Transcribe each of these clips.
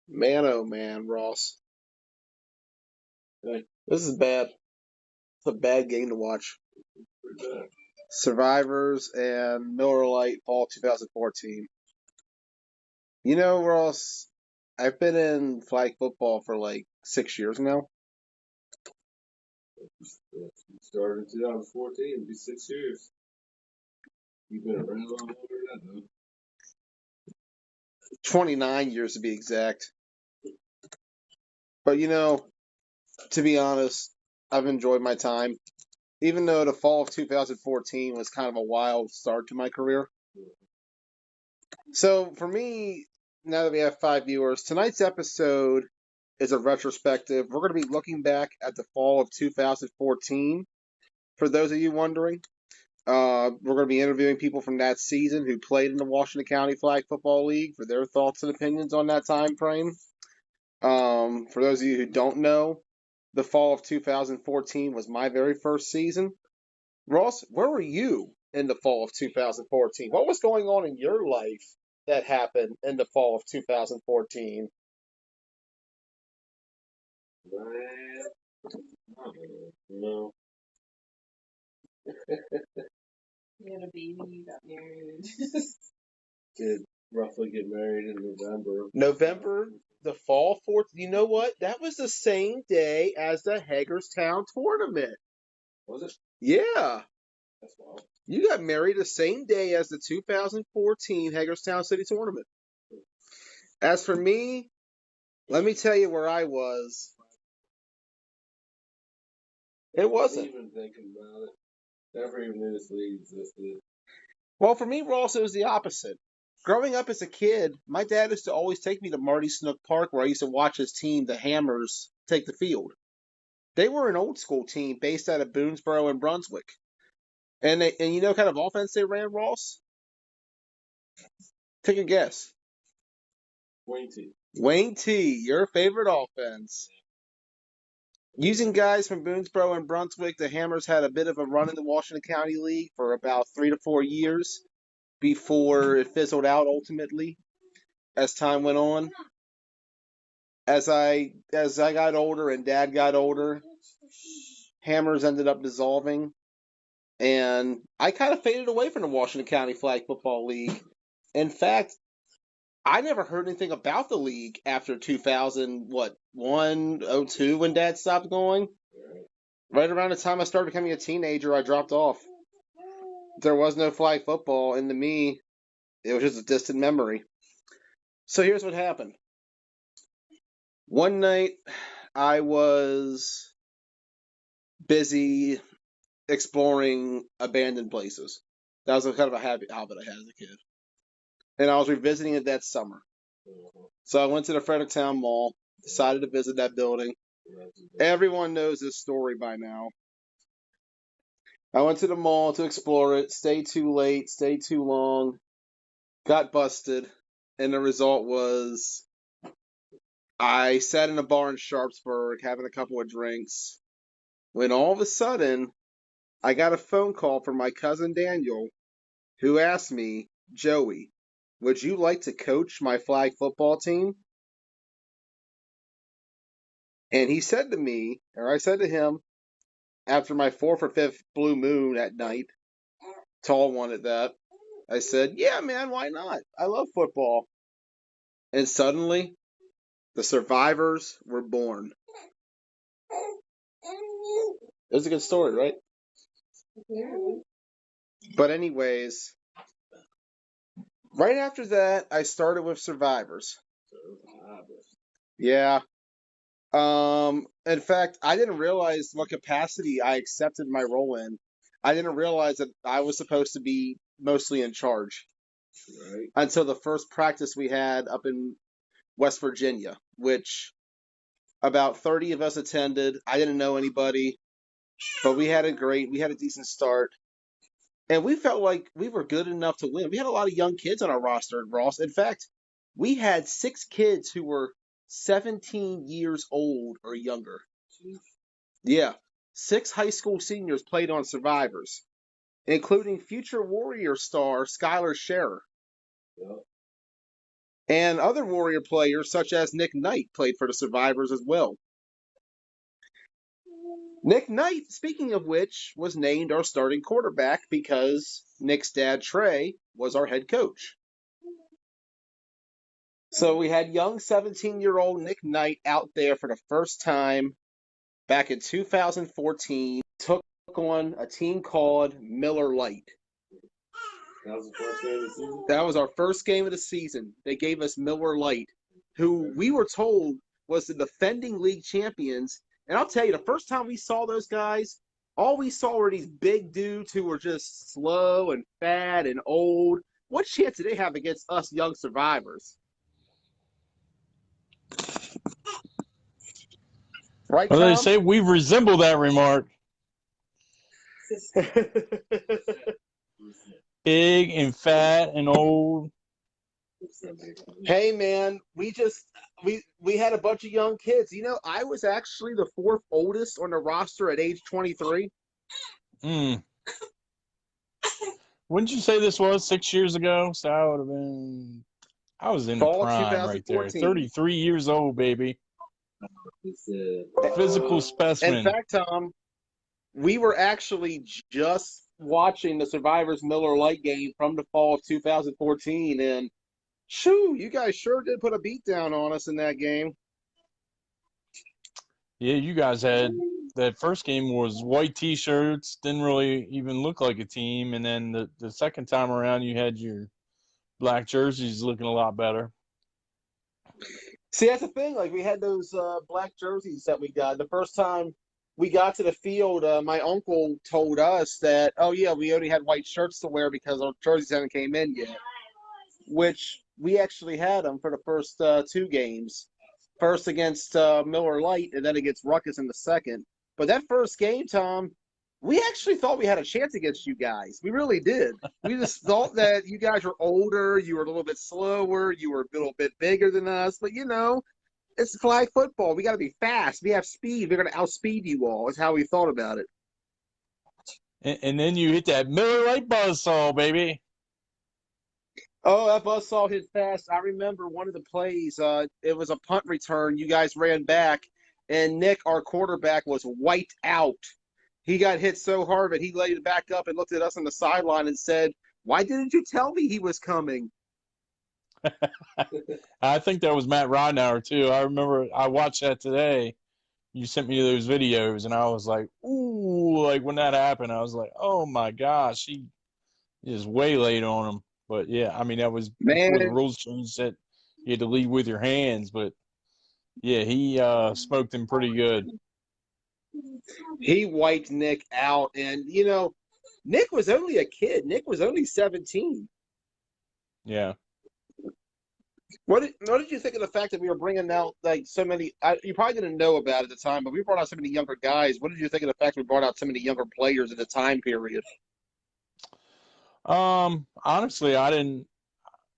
Man, oh man, Ross. Hey, This is bad. It's a bad game to watch. pretty bad. Survivors and Miller Lite Fall 2014. You know, Ross, I've been in flag football for like 6 years now. Yeah, you started in 2014, it'll be 6 years. You've been around longer than that, though. 29 years to be exact. But to be honest, I've enjoyed my time. Even though the fall of 2014 was kind of a wild start to my career. So for me, now that we have 5 viewers, tonight's episode is a retrospective. We're going to be looking back at the fall of 2014. For those of you wondering, we're going to be interviewing people from that season who played in the Washington County Flag Football League for their thoughts and opinions on that time frame. For those of you who don't know, the fall of 2014 was my very first season. Ross, where were you in the fall of 2014? What was going on in your life that happened in the fall of 2014? Man, I don't know. You had a baby, you got married. Did roughly get married in November. November, the fall 4th. You know what? That was the same day as the Hagerstown tournament. Was it? Yeah. That's wild. You got married the same day as the 2014 Hagerstown City tournament. As for me, let me tell you where I was. It wasn't. Even thinking about it. Never even knew this league existed. Well, for me, Ross, it was the opposite. Growing up as a kid, my dad used to always take me to Marty Snook Park where I used to watch his team, the Hammers, take the field. They were an old school team based out of Boonesboro and Brunswick. And you know what kind of offense they ran, Ross? Take a guess. Wayne T. Wayne T, your favorite offense. Using guys from Boonesboro and Brunswick, the Hammers had a bit of a run in the Washington County League for about 3 to 4 years before it fizzled out ultimately as time went on. As I got older and Dad got older, Hammers ended up dissolving, and I kind of faded away from the Washington County Flag Football League. In fact, I never heard anything about the league after 2001, 02 when Dad stopped going. Right around the time I started becoming a teenager, I dropped off. There was no flag football, and to me, it was just a distant memory. So here's what happened. One night, I was busy exploring abandoned places. That was a kind of a habit I had as a kid. And I was revisiting it that summer. So I went to the Fredericktown Mall, decided to visit that building. Everyone knows this story by now. I went to the mall to explore it, stayed too late, stayed too long, got busted, and the result was I sat in a bar in Sharpsburg having a couple of drinks when all of a sudden I got a phone call from my cousin Daniel who asked me, Joey, would you like to coach my flag football team? And he said to me, or I said to him, after my fourth or fifth blue moon at night, tall one at that, I said, yeah, man, why not? I love football. And suddenly, the survivors were born. It was a good story, right? But anyways, right after that, I started with survivors. Yeah. In fact, I didn't realize what capacity I accepted my role in. I didn't realize that I was supposed to be mostly in charge. Right. Until the first practice we had up in West Virginia, which about 30 of us attended. I didn't know anybody, but we had a decent start. And we felt like we were good enough to win. We had a lot of young kids on our roster, Ross. In fact, we had 6 kids who were 17 years old or younger. Yeah. 6 high school seniors played on Survivors, including future Warrior star Skylar Scherer. Yep. And other Warrior players, such as Nick Knight, played for the Survivors as well. Nick Knight, speaking of which, was named our starting quarterback because Nick's dad, Trey, was our head coach. So we had young 17-year-old Nick Knight out there for the first time back in 2014, took on a team called Miller Lite. That was the first game of the season? That was our first game of the season. They gave us Miller Lite, who we were told was the defending league champions. And I'll tell you, the first time we saw those guys, all we saw were these big dudes who were just slow and fat and old. What chance did they have against us young survivors? Right, Well, they Tom? say we resemble that remark. Big and fat and old. Hey man, we had a bunch of young kids. You know, I was actually the fourth oldest on the roster at age 23. Wouldn't you say this was 6 years ago? So I would have been. I was in the Fall prime right there. 2014. 33 years old, baby. Physical In specimen. fact, Tom, we were actually just watching the Survivors Miller Lite game from the fall of 2014, and shoo, you guys sure did put a beat down on us in that game. Yeah, you guys had that first game was white T-shirts, didn't really even look like a team, and then the second time around you had your black jerseys looking a lot better. See, that's the thing. Like, we had those black jerseys that we got. The first time we got to the field, my uncle told us that, oh, yeah, we only had white shirts to wear because our jerseys hadn't came in yet, which we actually had them for the first two games. First against Miller Lite and then against Ruckus in the second. But that first game, Tom, we actually thought we had a chance against you guys. We really did. We just thought that you guys were older, you were a little bit slower, you were a little bit bigger than us. But, you know, it's flag football. We got to be fast. We have speed. We're going to outspeed you all is how we thought about it. And then you hit that Miller Lite buzzsaw, baby. Oh, that buzzsaw hit fast. I remember one of the plays. It was a punt return. You guys ran back, and Nick, our quarterback, was wiped out. He got hit so hard that he laid back up and looked at us on the sideline and said, "Why didn't you tell me he was coming?" I think that was Matt Ridenour, too. I remember I watched that today. You sent me those videos, and I was like, ooh, like when that happened, I was like, oh my gosh, he just waylaid on him. But yeah, I mean, that was before the Man, rules changed that you had to lead with your hands. But yeah, he smoked him pretty good. he wiped Nick out. And, you know, Nick was only a kid. Nick was only 17. Yeah. What did you think of the fact that we were bringing out like so many? You probably didn't know about it at the time, but we brought out so many younger guys. What did you think of the fact that we brought out so many younger players at the time period? Honestly, I didn't.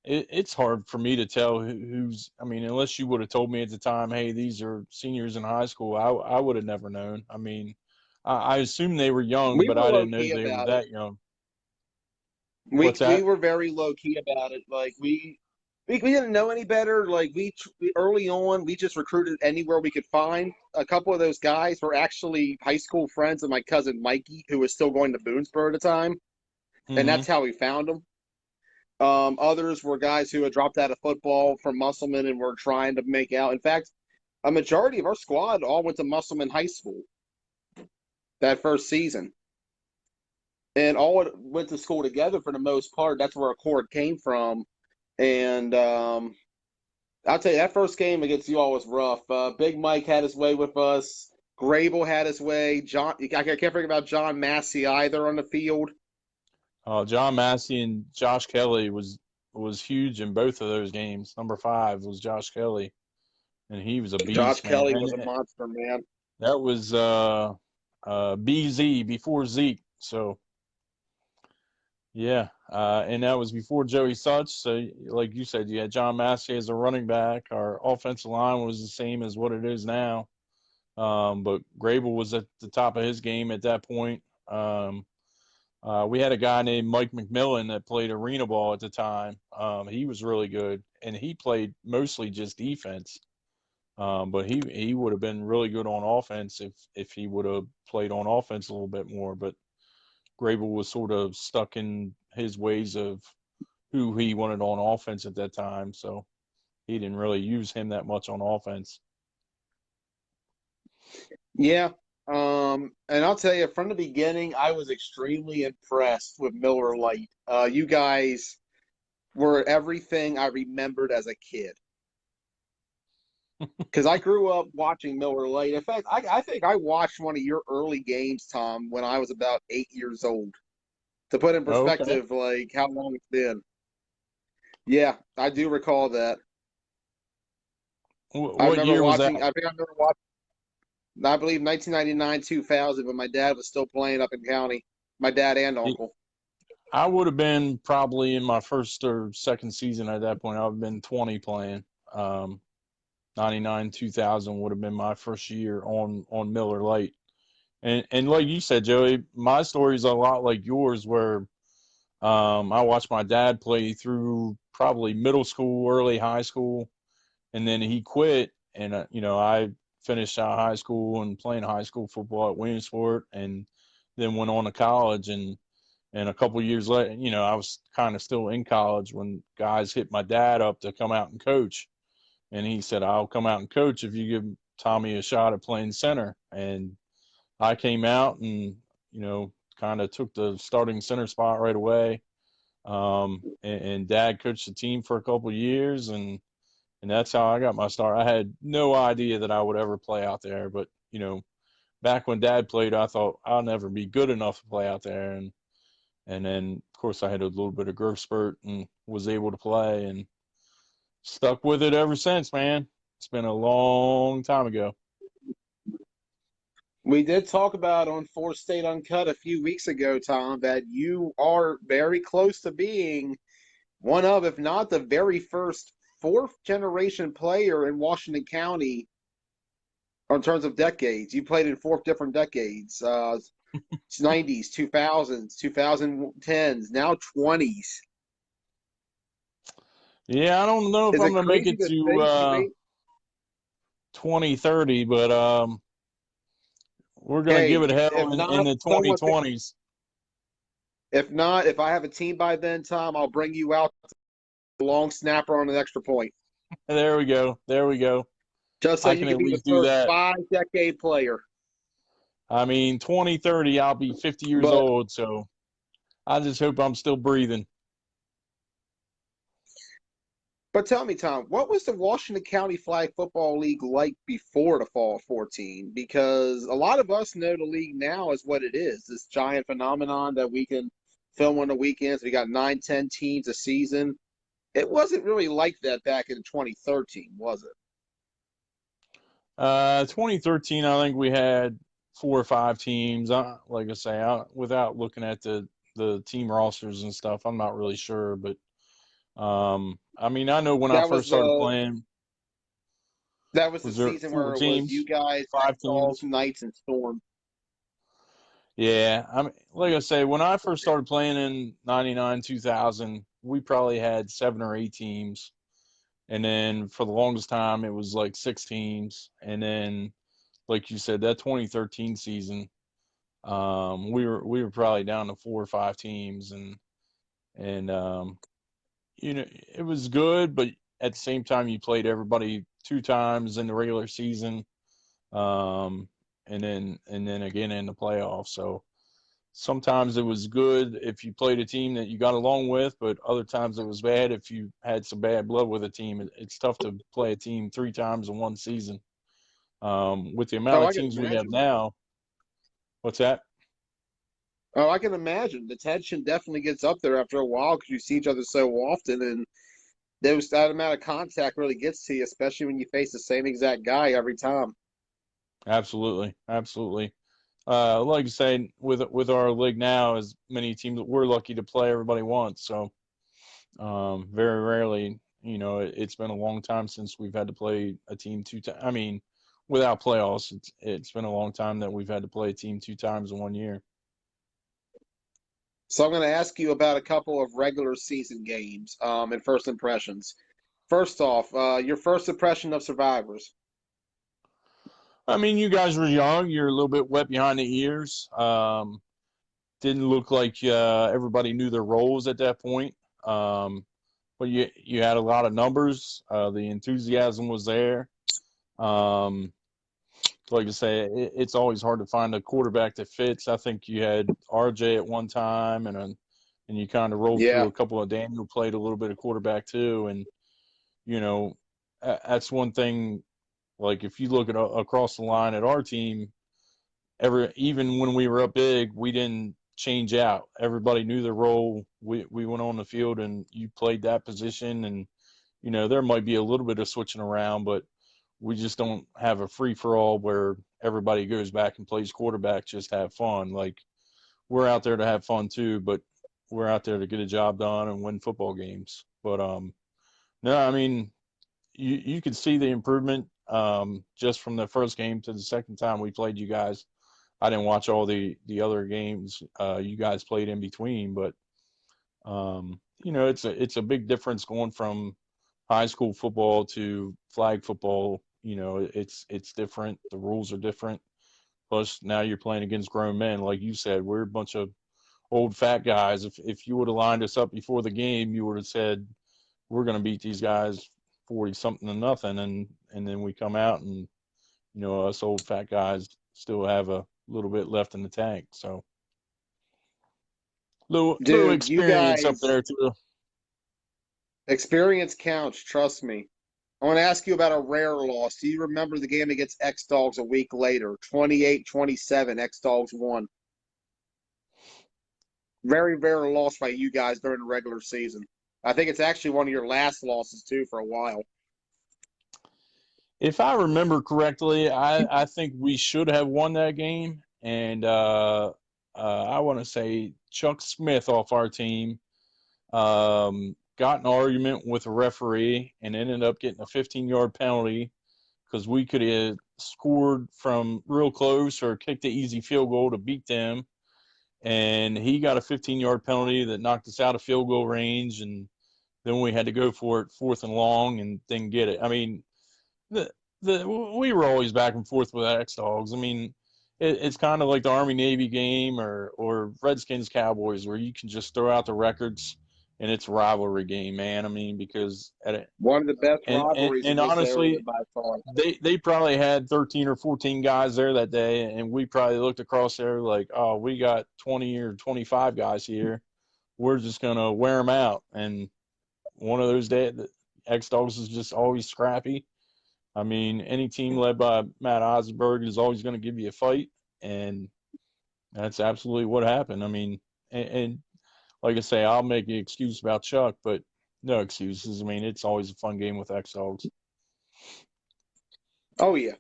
It's hard for me to tell who's. I mean, unless you would have told me at the time, hey, these are seniors in high school, I would have never known. I mean, I assumed they were young, We but were I low didn't know key they were about it. that young. We What's we that? were very low key about it. Like we didn't know any better. Like we early on, we just recruited anywhere we could find. A couple of those guys were actually high school friends of my cousin Mikey, who was still going to Boonesboro at the time, and Mm-hmm. that's how we found them. Others were guys who had dropped out of football from Musselman and were trying to make out. In fact, a majority of our squad all went to Musselman High School that first season, and all went to school together for the most part. That's where our cord came from, and I'll tell you, that first game against you all was rough. Big Mike had his way with us. Grable had his way. I can't forget about John Massey either on the field. John Massey and Josh Kelly was huge in both of those games. Number 5 was Josh Kelly, and he was a Josh beast, man. Kelly was a And monster, man. that was BZ before Zeke. So yeah, and that was before Joey Such. So like you said, you had John Massey as a running back. Our offensive line was the same as what it is now. But Grable was at the top of his game at that point. We had a guy named Mike McMillan that played arena ball at the time. He was really good. and he played mostly just defense. But he would have been really good on offense if he would have played on offense a little bit more. But Grable was sort of stuck in his ways of who he wanted on offense at that time, so he didn't really use him that much on offense. Yeah. And I'll tell you, from the beginning, I was extremely impressed with Miller Lite. You guys were everything I remembered as a kid. Because I grew up watching Miller Lite. In fact, I think I watched one of your early games, Tom, when I was about 8 years old. To put in Okay. perspective, like how long it's been. Yeah, I do recall that. I What remember year was that? watching. I think I remember watching. I believe 1999, 2000, when my dad was still playing up in county. My dad and uncle. I would have been probably in my first or second season at that point. I would have been 20 playing. 99, 2000 would have been my first year on Miller Lite. And like you said, Joey, my story is a lot like yours, where I watched my dad play through probably middle school, early high school, and then he quit. And I finished out high school and playing high school football at Williamsport, and then went on to college. And a couple years later, I was kind of still in college when guys hit my dad up to come out and coach. And he said, "I'll come out and coach if you give Tommy a shot at playing center." And I came out and kind of took the starting center spot right away. And Dad coached the team for a couple of years, and that's how I got my start. I had no idea that I would ever play out there, but back when Dad played, I thought I'll never be good enough to play out there, and then of course I had a little bit of growth spurt and was able to play and stuck with it ever since, man. It's been a long time ago. We did talk about on Fourth State Uncut a few weeks ago, Tom, that you are very close to being one of, if not the very first fourth generation player in Washington County in terms of decades. You played in four different decades, 90s, 2000s, 2010s, now 20s. Yeah, I don't know if Is I'm it gonna make crazy it to to think you made? 2030, but we're gonna give Hey, it if hell in not, the someone. 2020s. If not, if I have a team by then, Tom, I'll bring you out a long snapper on an extra point, There we go. There we go. just so I you can can at be the least do first that. 5 decade player. I mean, 2030, I'll be 50 years But old, so I just hope I'm still breathing. But tell me, Tom, what was the Washington County Flag Football League like before the fall of 14? Because a lot of us know the league now is what it is, this giant phenomenon that we can film on the weekends. We got 9, 10 teams a season. It wasn't really like that back in 2013, was it? 2013, I think we had 4 or 5 teams. Like I say, without looking at the team rosters and stuff, I'm not really sure. But I mean, I know when I That was first started the playing, that was the was there season four where it was you teams, guys, 5 teams? X-Dolls, Knights, and Storm. Yeah, I mean, like I say, when I first started playing in '99, 2000, we probably had 7 or 8 teams, and then for the longest time it was like 6 teams, and then, like you said, that 2013 season, we were probably down to 4 or 5 teams, and it was good, but at the same time you played everybody 2 times in the regular season, um, and then again in the playoffs. So sometimes it was good if you played a team that you got along with, but other times it was bad if you had some bad blood with a team. It's tough to play a team 3 times in one season. With the amount Oh, of I can teams we have imagine. now, what's that? Oh, I can imagine. The tension definitely gets up there after a while because you see each other so often, and that amount of contact really gets to you, especially when you face the same exact guy every time. Absolutely, absolutely. Like I say, with our league now, as many teams, we're lucky to play everybody once. So very rarely, it's been a long time since we've had to play a team 2 times. I mean, without playoffs, it's been a long time that we've had to play a team 2 times in one year. So I'm going to ask you about a couple of regular season games and first impressions. First off, your first impression of Survivors. I mean, you guys were young. You're a little bit wet behind the ears. Didn't look like everybody knew their roles at that point. Um, but you had a lot of numbers. The enthusiasm was there. Um, like I say, it's always hard to find a quarterback that fits. I think you had RJ at one time, and you kind of rolled through Yeah. a couple of Daniel played a little bit of quarterback too, and you know that's one thing. Like if you look at across the line at our team, even when we were up big, we didn't change out. Everybody knew their role. We went on the field and you played that position, and there might be a little bit of switching around, but we just don't have a free for all where everybody goes back and plays quarterback just to have fun. Like we're out there to have fun too, but we're out there to get a job done and win football games. But no, I mean you could see the improvement just from the first game to the second time we played you guys. I didn't watch all the other games you guys played in between, but it's a big difference going from high school football to flag football. It's different. The rules are different. Plus, now you're playing against grown men, like you said. We're a bunch of old fat guys. If you would have lined us up before the game, you would have said we're going to beat these guys 40 something to nothing, and then we come out and us old fat guys still have a little bit left in the tank. So little Dude, you experience up guys, there too. experience counts, trust me. I want to ask you about a rare loss. Do you remember the game against X Dogs a week later? 28-27, X Dogs won. Very rare loss by you guys during the regular season. I think it's actually one of your last losses, too, for a while. If I remember correctly, I think we should have won that game, and I want to say Chuck Smith off our team got an argument with a referee and ended up getting a 15-yard penalty because we could have scored from real close or kicked the easy field goal to beat them. And he got a 15-yard penalty that knocked us out of field goal range. And then we had to go for it 4th and long and didn't get it. I mean, the, we were always back and forth with X Dogs. I mean, it's kind of like the Army Navy game or Redskins Cowboys where you can just throw out the records and it's a rivalry game, man. I mean, because One of the best rivalries and in this area honestly, by far. they probably had 13 or 14 guys there that day, and we probably looked across there like, oh, we got 20 or 25 guys here. We're just gonna wear them out. And one of those days, X Dogs is just always scrappy. I mean, any team led by Matt Osberg is always going to give you a fight, and that's absolutely what happened. I mean, and like I say, I'll make an excuse about Chuck, but no excuses. I mean, it's always a fun game with X Dogs. Oh, yeah.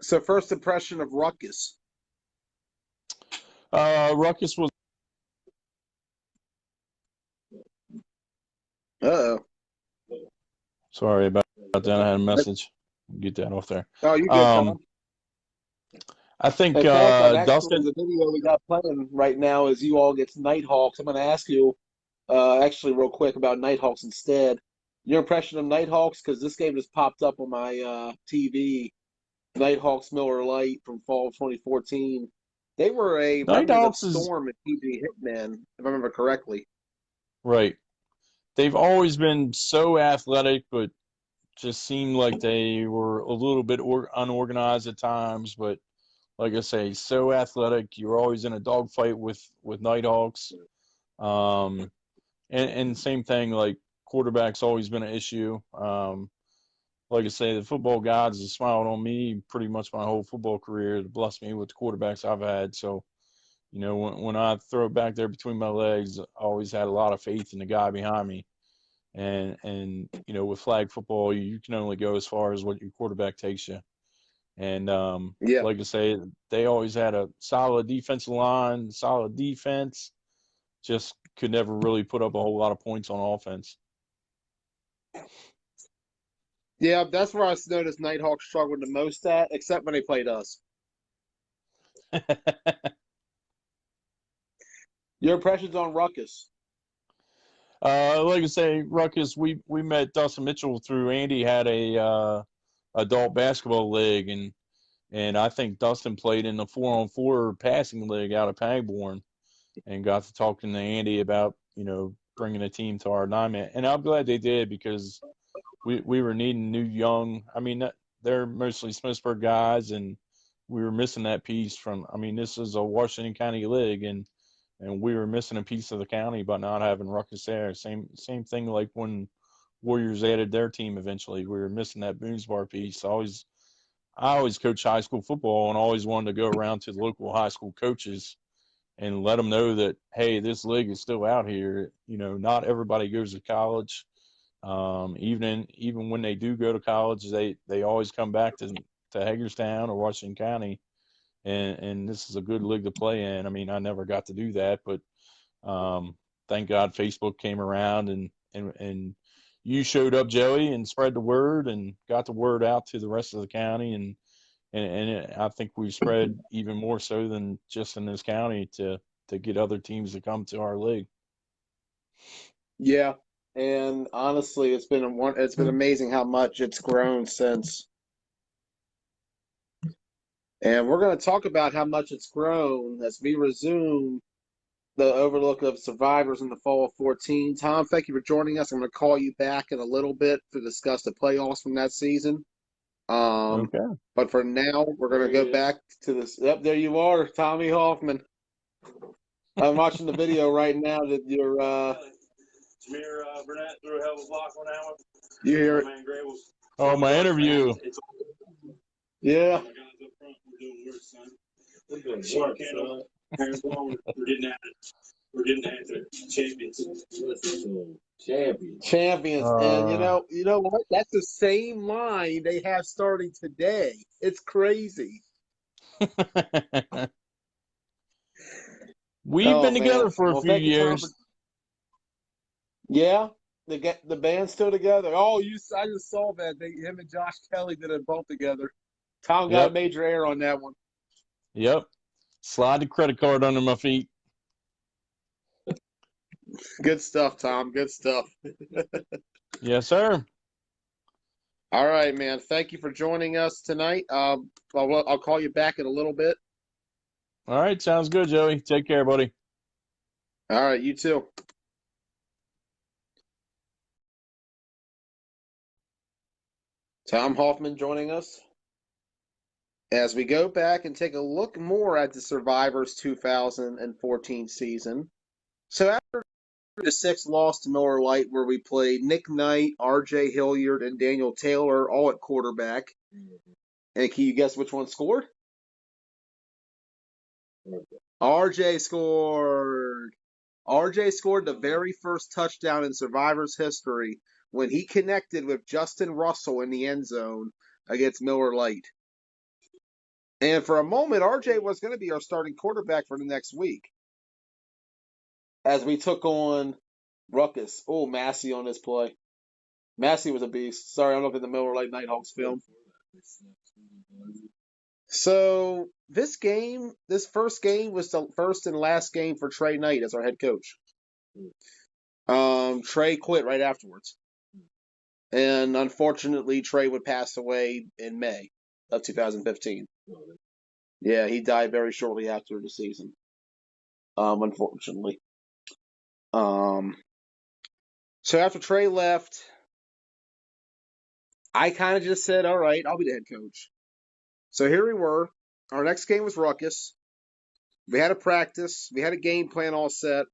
So, first impression of Ruckus. Ruckus was. Uh-oh. Sorry about that. I had a message. Get that off there. Oh, you good, Tom? I think In fact, Dustin. the video we got playing right now is you all against Nighthawks. I'm going to ask you, actually, real quick about Nighthawks instead. Your impression of Nighthawks, because this game just popped up on my TV. Nighthawks Miller Lite from fall of 2014. They were a remnant of Nighthawks is Storm and PG Hitman, if I remember correctly. right. They've always been so athletic, but just seemed like they were a little bit unorganized at times. But like I say, so athletic. You're always in a dogfight with Nighthawks. And same thing, like quarterback's always been an issue. Like I say, the football gods have smiled on me pretty much my whole football career to bless me with the quarterbacks I've had. So, when I throw it back there between my legs, I always had a lot of faith in the guy behind me. And with flag football, you can only go as far as what your quarterback takes you. And Yeah. like I say, they always had a solid defensive line, solid defense. Just could never really put up a whole lot of points on offense. Yeah, that's where I noticed Nighthawks struggled the most at, except when they played us. Your impressions on Ruckus? Like I say, Ruckus, we met Dustin Mitchell through Andy had a adult basketball league, and I think Dustin played in the 4-on-4 passing league out of Pangbourne, and got to talking to Andy about bringing a team to our nine-man, and I'm glad they did because we were needing new young. I mean, they're mostly Smithsburg guys, and we were missing that piece from. I mean, this is a Washington County league, and we were missing a piece of the county by not having Ruckus there. Same thing like when Warriors added their team eventually. We were missing that Boonesbar piece. I always coached high school football and always wanted to go around to the local high school coaches and let them know that, hey, this league is still out here. Not everybody goes to college. Even when they do go to college, they always come back to Hagerstown or Washington County, and this is a good league to play in. I mean, I never got to do that, but thank God Facebook came around and you showed up, Joey, and spread the word and got the word out to the rest of the county, and I think we spread even more so than just in this county to get other teams to come to our league. Yeah, and honestly, it's been amazing how much it's grown since. And we're going to talk about how much it's grown as we resume the overlook of survivors in the fall of 14. Tom, thank you for joining us. I'm going to call you back in a little bit to discuss the playoffs from that season. Okay. But for now, we're going to go back to this. Yep, there you are, Tommy Hoffman. I'm watching the video right now that you're. Jameer Burnett threw a hell of a block on that one. You hear it? Man, Gray was. Oh, my interview. Yeah. My guys up front were doing work, son. We're doing work, son. We're getting after champions. Champions. And you know what? That's the same line they have starting today. It's crazy. We've been together for a few thank you, Tom, years. Yeah, the band's still together. Oh, I just saw that him and Josh Kelly did a bump together. Tom got a Yep. major error on that one. Yep. Slide the credit card under my feet. Good stuff, Tom. Good stuff. Yes, sir. All right, man. Thank you for joining us tonight. I'll call you back in a little bit. All right. Sounds good, Joey. Take care, buddy. All right, you too. Tom Hoffman joining us as we go back and take a look more at the Survivors 2014 season. So after the 6th loss to Miller Lite, where we played Nick Knight, R.J. Hilliard, and Daniel Taylor all at quarterback. And can you guess which one scored? R.J. scored. R.J. scored the very first touchdown in Survivors history when he connected with Justin Russell in the end zone against Miller Lite. And for a moment, R.J. was going to be our starting quarterback for the next week as we took on Ruckus. Oh, Massey on this play. Massey was a beast. Sorry, I'm looking at the Miller Lite Nighthawks film. So this first game was the first and last game for Trey Knight as our head coach. Trey quit right afterwards. And unfortunately, Trey would pass away in May of 2015. Yeah, he died very shortly after the season. Unfortunately. So after Trey left, I kind of just said, all right, I'll be the head coach. So here we were. Our next game was Ruckus. We had a practice. We had a game plan all set.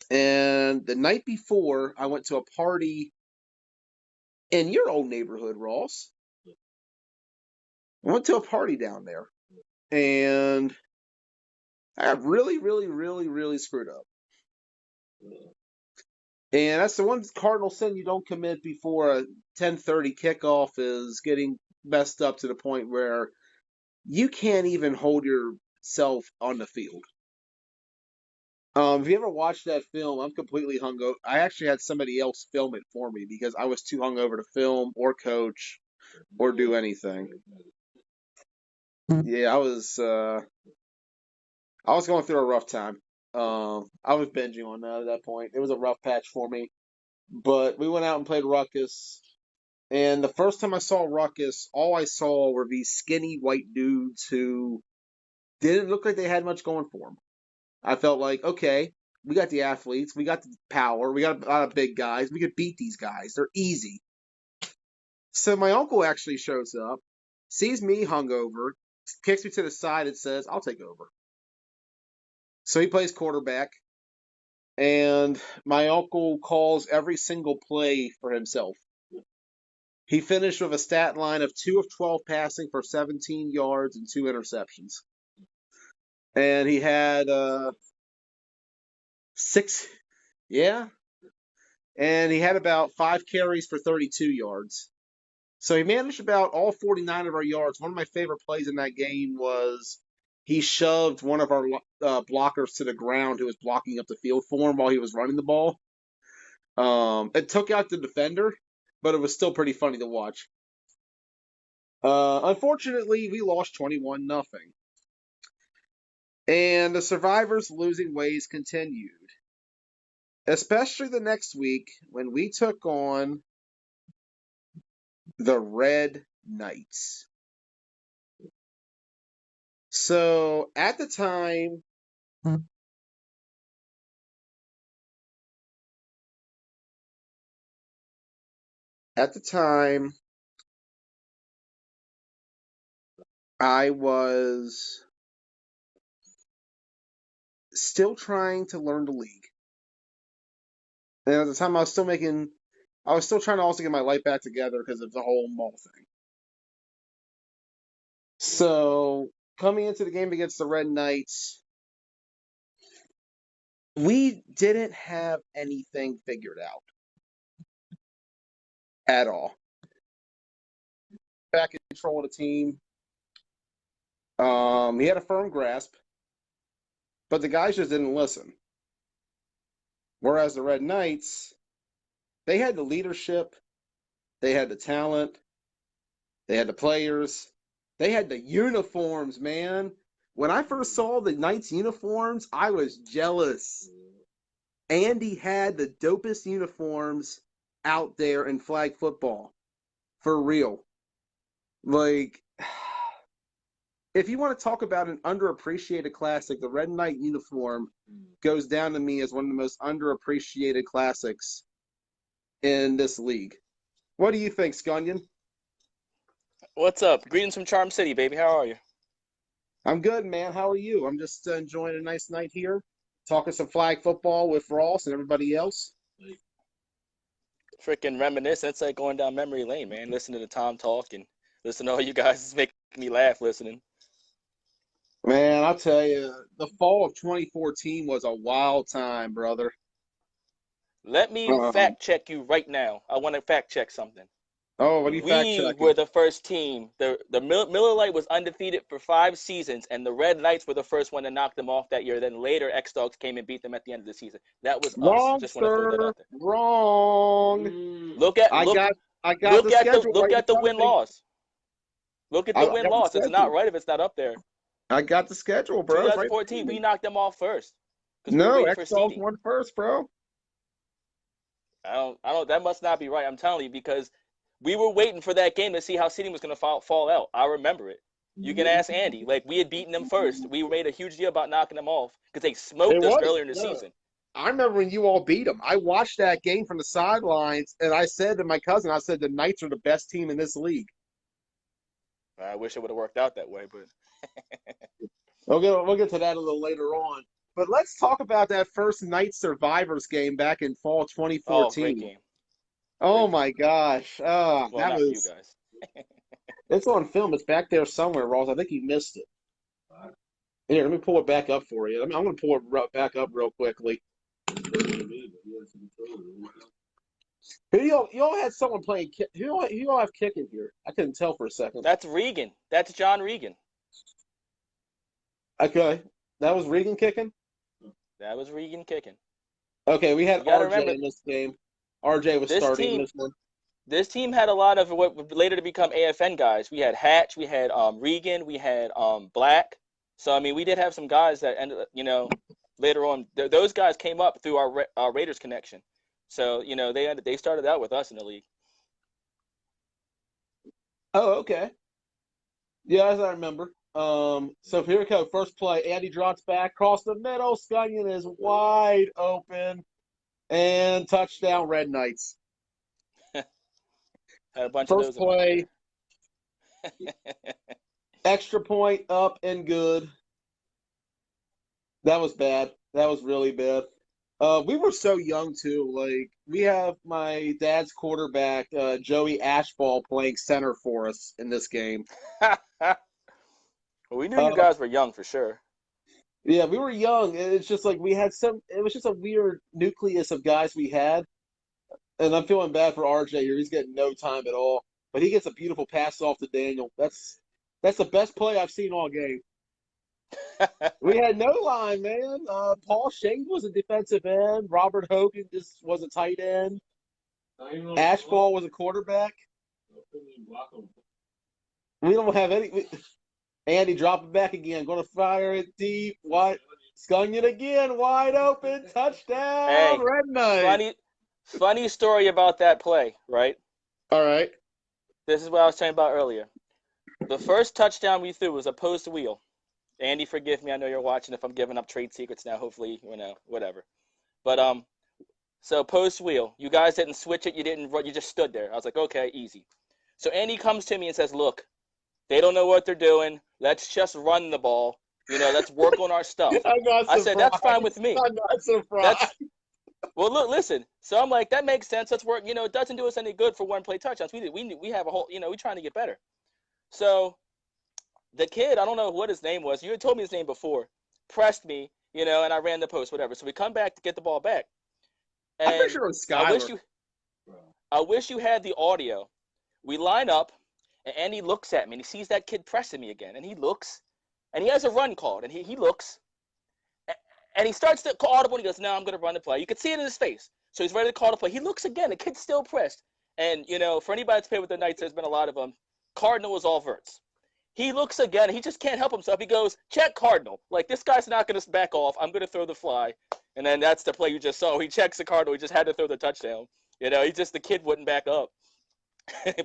And the night before, I went to a party in your old neighborhood, Ross. I went to a party down there. And I got really, really, really, really screwed up. And that's the one cardinal sin you don't commit before a 10:30 kickoff is getting messed up to the point where you can't even hold yourself on the field. If you ever watched that film, I'm completely hungover. I actually had somebody else film it for me because I was too hungover to film or coach or do anything. Yeah, I was going through a rough time. I was binging on that at that point. It was a rough patch for me. But we went out and played Ruckus. And the first time I saw Ruckus, all I saw were these skinny white dudes who didn't look like they had much going for them. I felt like, okay, we got the athletes, we got the power, we got a lot of big guys, we could beat these guys. They're easy. So my uncle actually shows up, sees me hungover, kicks me to the side and says, I'll take over. So he plays quarterback, and my uncle calls every single play for himself. He finished with a stat line of 2 of 12 passing for 17 yards and 2 interceptions. And he had 6, yeah, and he had about 5 carries for 32 yards. So he managed about all 49 of our yards. One of my favorite plays in that game was he shoved one of our blockers to the ground who was blocking up the field for him while he was running the ball. It took out the defender, but it was still pretty funny to watch. Unfortunately, we lost 21-0. And the Survivors' losing ways continued. Especially the next week when we took on the Red Knights. So at the time, I was still trying to learn the league. And at the time, I was still trying to also get my life back together because of the whole mall thing. So coming into the game against the Red Knights, we didn't have anything figured out at all. Back in control of the team. He had a firm grasp, but the guys just didn't listen. Whereas the Red Knights, they had the leadership, they had the talent, they had the players, they had the uniforms, man. When I first saw the Knights uniforms, I was jealous. Andy had the dopest uniforms out there in flag football. For real. Like, if you want to talk about an underappreciated classic, the Red Knight uniform goes down to me as one of the most underappreciated classics in this league. What do you think, Scunion? What's up? Greetings from Charm City, baby. How are you? I'm good, man. How are you? I'm just enjoying a nice night here, talking some flag football with Ross and everybody else. Freaking reminiscing. It's like going down memory lane, man. Listening to Tom talk and listening to all you guys is making me laugh listening. Man, I'll tell you, the fall of 2014 was a wild time, brother. Let me fact check you right now. I want to fact check something. Oh, what are you fact We checking? were the first team. The Miller Lite was undefeated for 5 seasons, and the Red Knights were the first one to knock them off that year. Then later, X-Dogs came and beat them at the end of the season. That was us. Wrong, Just want to throw that sir. out there. Wrong. Look at I got look the at schedule right in the front of me. win-loss. Look at the I got win-loss. the It's not schedule. right if it's not up there. I got the schedule, bro. It's right in front 2014, of we me. knocked them off first because we were No, waiting for X-Dogs seeding. won first, bro. I don't. That must not be right. I'm telling you because we were waiting for that game to see how seeding was going to fall out. I remember it. You can ask Andy. Like, we had beaten them first. We made a huge deal about knocking them off because they smoked us earlier in the season. I remember when you all beat them. I watched that game from the sidelines, and I said to my cousin, I said, the Knights are the best team in this league. I wish it would have worked out that way, but We'll get to that a little later on. But let's talk about that first Knights Survivors game back in fall 2014. oh, great game. Oh my gosh. Well, that not for you was guys. It's on film. It's back there somewhere, Ross. I think you missed it. Here, let me pull it back up for you. I'm going to pull it back up real quickly. Who y'all had someone playing? Who y'all have kicking here? I couldn't tell for a second. That's Regan. That's John Regan. Okay, that was Regan kicking. That was Regan kicking. Okay, we had gotta RJ remember, in this game. RJ was starting in this one. This team had a lot of what would later to become AFN guys. We had Hatch, we had Regan, we had Black. So I mean, we did have some guys that ended up, later on. Those guys came up through our Raiders connection. So they started out with us in the league. Oh, okay. Yeah, as I remember. So here we go. First play. Andy drops back across the middle. Scunion is wide open. And touchdown, Red Knights. Had a bunch of First those in my play. career. Extra point up and good. That was bad. That was really bad. We were so young too. Like we have my dad's quarterback, Joey Ashball, playing center for us in this game. Well, we knew you Uh, guys were young for sure. yeah, we were young. It's just like we had some. It was just a weird nucleus of guys we had, and I'm feeling bad for RJ here. He's getting no time at all, but he gets a beautiful pass off to Daniel. That's the best play I've seen all game. We had no line, man. Paul Shade was a defensive end. Robert Hogan just was a tight end. Ashball was a quarterback. We don't have any. Andy drop it back again. Going to fire it deep. Wide. Scunion again. Wide open. Touchdown. Hey, Red Knight. funny story about that play, right? All right. This is what I was talking about earlier. The first touchdown we threw was a post wheel. Andy, forgive me. I know you're watching. If I'm giving up trade secrets now, hopefully, whatever. But so post wheel, you guys didn't switch it. You didn't. You just stood there. I was like, okay, easy. So Andy comes to me and says, look, they don't know what they're doing. Let's just run the ball. Let's work on our stuff. I said, that's fine with me. I'm not surprised. Well, look, listen. So I'm like, that makes sense. Let's work. It doesn't do us any good for one play touchdowns. We have a whole. We're trying to get better. So the kid, I don't know what his name was. You had told me his name before. Pressed me, and I ran the post, whatever. So we come back to get the ball back. And I'm pretty sure it was Skyler. I wish you had the audio. We line up, and Andy looks at me, and he sees that kid pressing me again. And he looks, and he has a run called, and he looks, and he starts to call audible, and he goes, no, I'm going to run the play. You could see it in his face. So he's ready to call the play. He looks again. The kid's still pressed. And, for anybody that's played with the Knights, there's been a lot of them. Cardinal is all verts. He looks again. He just can't help himself. He goes, check Cardinal. Like, this guy's not going to back off. I'm going to throw the fly. And then that's the play you just saw. He checks the Cardinal. He just had to throw the touchdown. The kid wouldn't back up.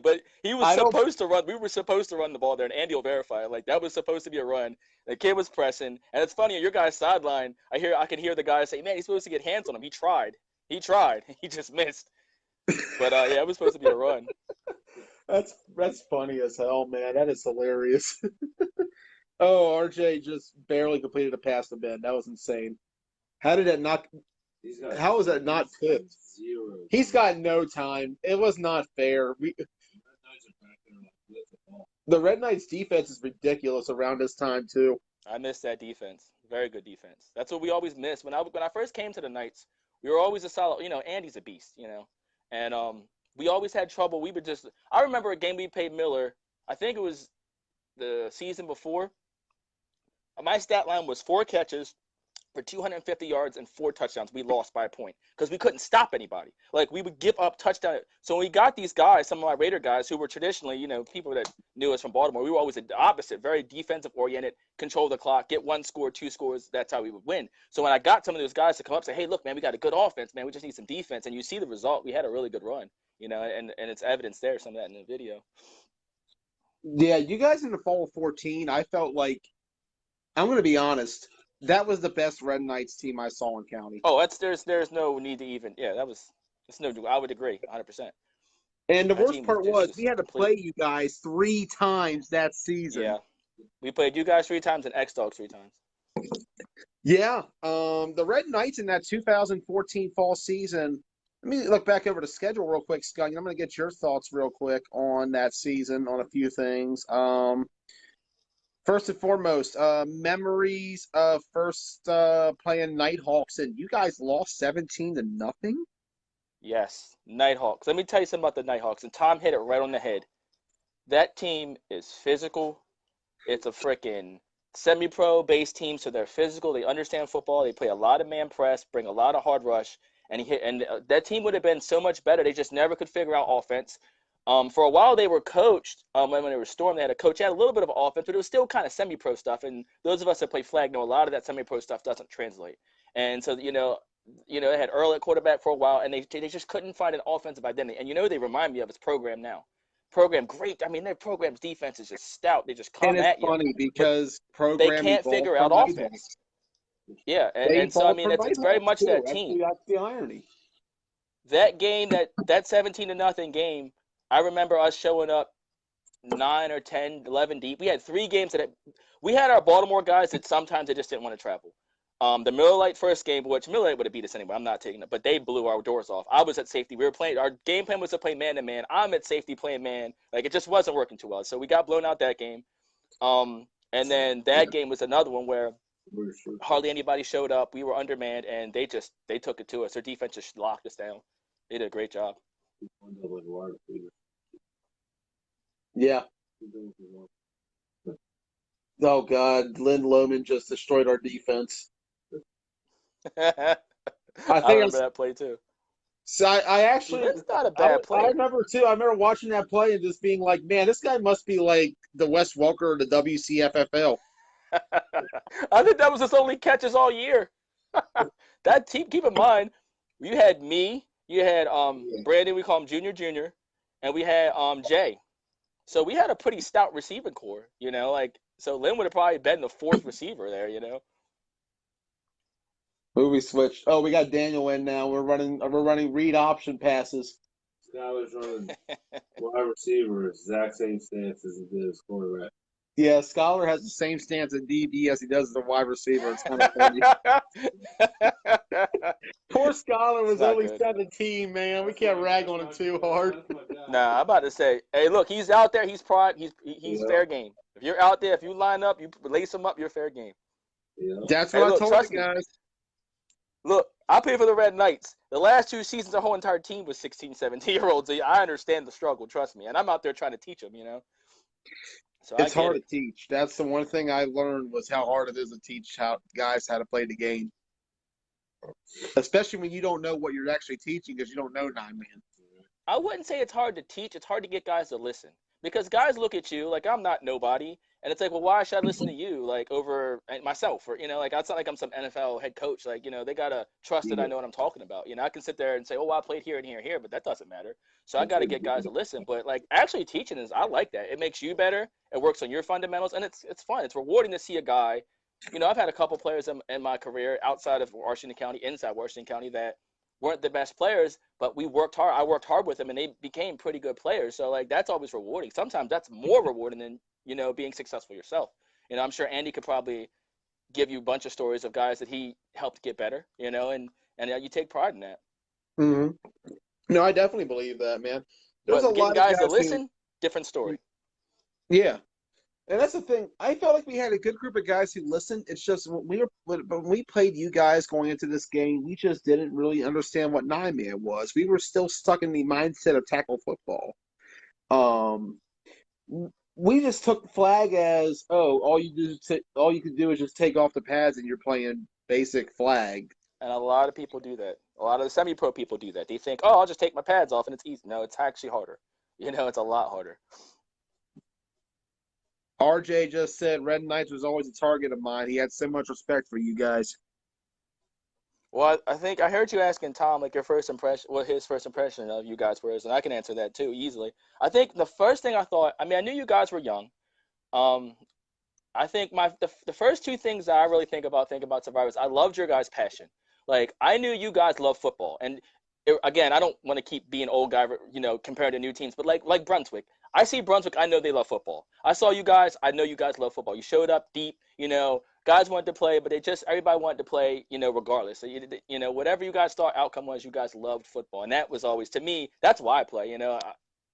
But he was supposed to run. We were supposed to run the ball there, and Andy will verify. Like, that was supposed to be a run. The kid was pressing. And it's funny, on your guy's sideline, I can hear the guy say, man, he's supposed to get hands on him. He tried. He just missed. But, yeah, it was supposed to be a run. That's funny as hell, man. That is hilarious. Oh, RJ just barely completed a pass to Ben. That was insane. How did that not? How was that not tipped? He's got no time. It was not fair. The Red Knights defense is ridiculous around this time too. I miss that defense. Very good defense. That's what we always miss. When I first came to the Knights, we were always a solid. Andy's a beast. And we always had trouble. I remember a game we played Miller. I think it was the season before. My stat line was 4 catches for 250 yards and 4 touchdowns. We lost by a point because we couldn't stop anybody. Like, we would give up touchdown. So when we got these guys, some of my Raider guys who were traditionally, people that knew us from Baltimore, we were always the opposite, very defensive oriented, control the clock, get 1 score, 2 scores. That's how we would win. So when I got some of those guys to come up and say, hey, look, man, we got a good offense, man. We just need some defense. And you see the result. We had a really good run, and it's evidence there, some of that in the video. Yeah, you guys in the fall of 14, I felt like, I'm going to be honest, that was the best Red Knights team I saw in county. Oh, there's no need to even. Yeah, I would agree 100%. And the worst part was we had to play you guys 3 times that season. Yeah, we played you guys 3 times and X-Dogs 3 times. Yeah, the Red Knights in that 2014 fall season. Let me look back over the schedule real quick, Scott. I'm going to get your thoughts real quick on that season on a few things. First and foremost, memories of first playing Nighthawks, and you guys lost 17-0. Yes, Nighthawks. Let me tell you something about the Nighthawks, and Tom hit it right on the head. That team is physical. It's a freaking semi-pro based team, so they're physical. They understand football. They play a lot of man press, bring a lot of hard rush, and that team would have been so much better. They just never could figure out offense. For a while, they were coached. When they were Storm, they had a coach. They had a little bit of offense, but it was still kind of semi-pro stuff. And those of us that play flag know a lot of that semi-pro stuff doesn't translate. And so they had Earl at quarterback for a while, and they just couldn't find an offensive identity. And they remind me of his program now. Program great. I mean, their program's defense is just stout. They just And come it's at you, funny but because they program can't evolved figure out from offense. Nighthawks. Yeah, They and so I evolved mean, from it's very Nighthawks much too. that team. That's the irony. That game, that 17-0 game, I remember us showing up 9 or 10, 11 deep. We had 3 games we had our Baltimore guys that sometimes they just didn't want to travel. The Miller Lite first game, which Miller Lite would have beat us anyway. I'm not taking it, but they blew our doors off. I was at safety. We were playing. Our game plan was to play man to man. I'm at safety playing man. Like it just wasn't working too well. So we got blown out that game. And then that game was another one where hardly anybody showed up. We were undermanned, and they took it to us. Their defense just locked us down. They did a great job. Yeah. Oh God, Lynn Loman just destroyed our defense. I I remember that play too. So I actually, That's not a I, bad play. I remember too. I remember watching that play and just being like, man, this guy must be like the Wes Welker of the WCFFL. I think that was his only catches all year. That team, keep in mind, you had me, you had Brandon, we call him Junior, and we had Jay. So we had a pretty stout receiving core, so Lynn would have probably been the 4th receiver there, Movie switch. Oh, we got Daniel in now. We're running read option passes. Skyler's running wide receiver, exact same stance as he did as quarterback. Yeah, Scholar has the same stance at DB as he does as a wide receiver. It's kind of funny. Poor Scholar was only good. 17, man. We can't rag on him too hard. Nah, I'm about to say, hey, look, he's out there. He's prime. He's fair game. If you're out there, if you line up, you lace him up, you're fair game. Yeah. That's what I told you guys. Look, I play for the Red Knights. The last 2 seasons, our whole entire team was 16, 17-year-olds. So I understand the struggle, trust me. And I'm out there trying to teach them, So it's hard to teach. That's the one thing I learned was how hard it is to teach guys how to play the game. Especially when you don't know what you're actually teaching because you don't know 9-man. I wouldn't say it's hard to teach. It's hard to get guys to listen. Because guys look at you like I'm not nobody. And it's like, well, why should I listen to you like over myself? Or, like it's not like I'm some NFL head coach. Like, they got to trust that I know what I'm talking about. I can sit there and say, oh, I played here and here and here, but that doesn't matter. So I got to get guys to listen. But like actually teaching I like that. It makes you better. It works on your fundamentals. And it's fun. It's rewarding to see a guy. I've had a couple players in my career outside of Washington County, inside Washington County that weren't the best players, but we worked hard. I worked hard with them and they became pretty good players. So like, that's always rewarding. Sometimes that's more rewarding than, being successful yourself. I'm sure Andy could probably give you a bunch of stories of guys that he helped get better, and you take pride in that. Mm-hmm. No, I definitely believe that, man. There's a lot of guys to listen, different story. Yeah. And that's the thing. I felt like we had a good group of guys who listened. It's just when we played you guys going into this game, we just didn't really understand what 9-man was. We were still stuck in the mindset of tackle football. We just took the flag as all you can do is just take off the pads and you're playing basic flag. And a lot of people do that. A lot of the semi-pro people do that. They think, oh, I'll just take my pads off and it's easy. No, it's actually harder. It's a lot harder. RJ just said Red Knights was always a target of mine. He had so much respect for you guys. Well, I think I heard you asking Tom like your first impression, what his first impression of you guys was, and I can answer that too easily. I think the first thing I thought, I knew you guys were young. I think the first 2 things that I really think about Survivors, I loved your guys' passion. Like I knew you guys love football, and again, I don't want to keep being old guy, compared to new teams, but like Brunswick. I see Brunswick, I know they love football. I saw you guys, I know you guys love football. You showed up deep, guys wanted to play, but everybody wanted to play, regardless. So, whatever you guys thought outcome was, you guys loved football. And that was always, to me, that's why I play,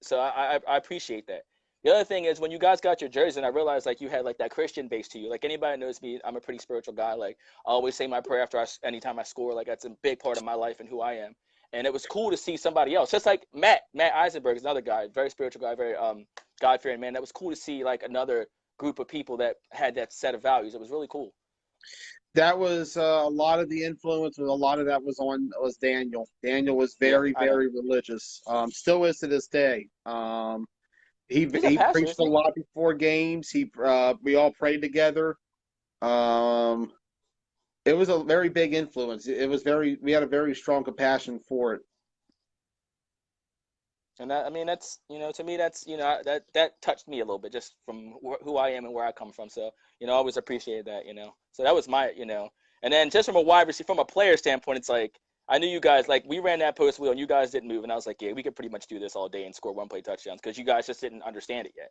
So I appreciate that. The other thing is when you guys got your jersey, and I realized like you had like that Christian base to you. Like anybody that knows me, I'm a pretty spiritual guy. Like I always say my prayer after anytime I score. Like that's a big part of my life and who I am. And it was cool to see somebody else, just like Matt Eisenberg is another guy, very spiritual guy, very God-fearing man. That was cool to see like another group of people that had that set of values. It was really cool. That was a lot of the influence. A lot of that was Daniel. Daniel was very religious. Still is to this day. He pastor, preached a lot before games. We all prayed together. It It was a very big influence. We had a very strong compassion for it. And that, I mean, that's, to me, that's, that touched me a little bit just from who I am and where I come from. So, I always appreciate that. So that was my. And then just from a wide receiver, from a player standpoint, it's like, I knew you guys, like, we ran that post wheel and you guys didn't move. And I was like, yeah, we could pretty much do this all day and score one play touchdowns because you guys just didn't understand it yet.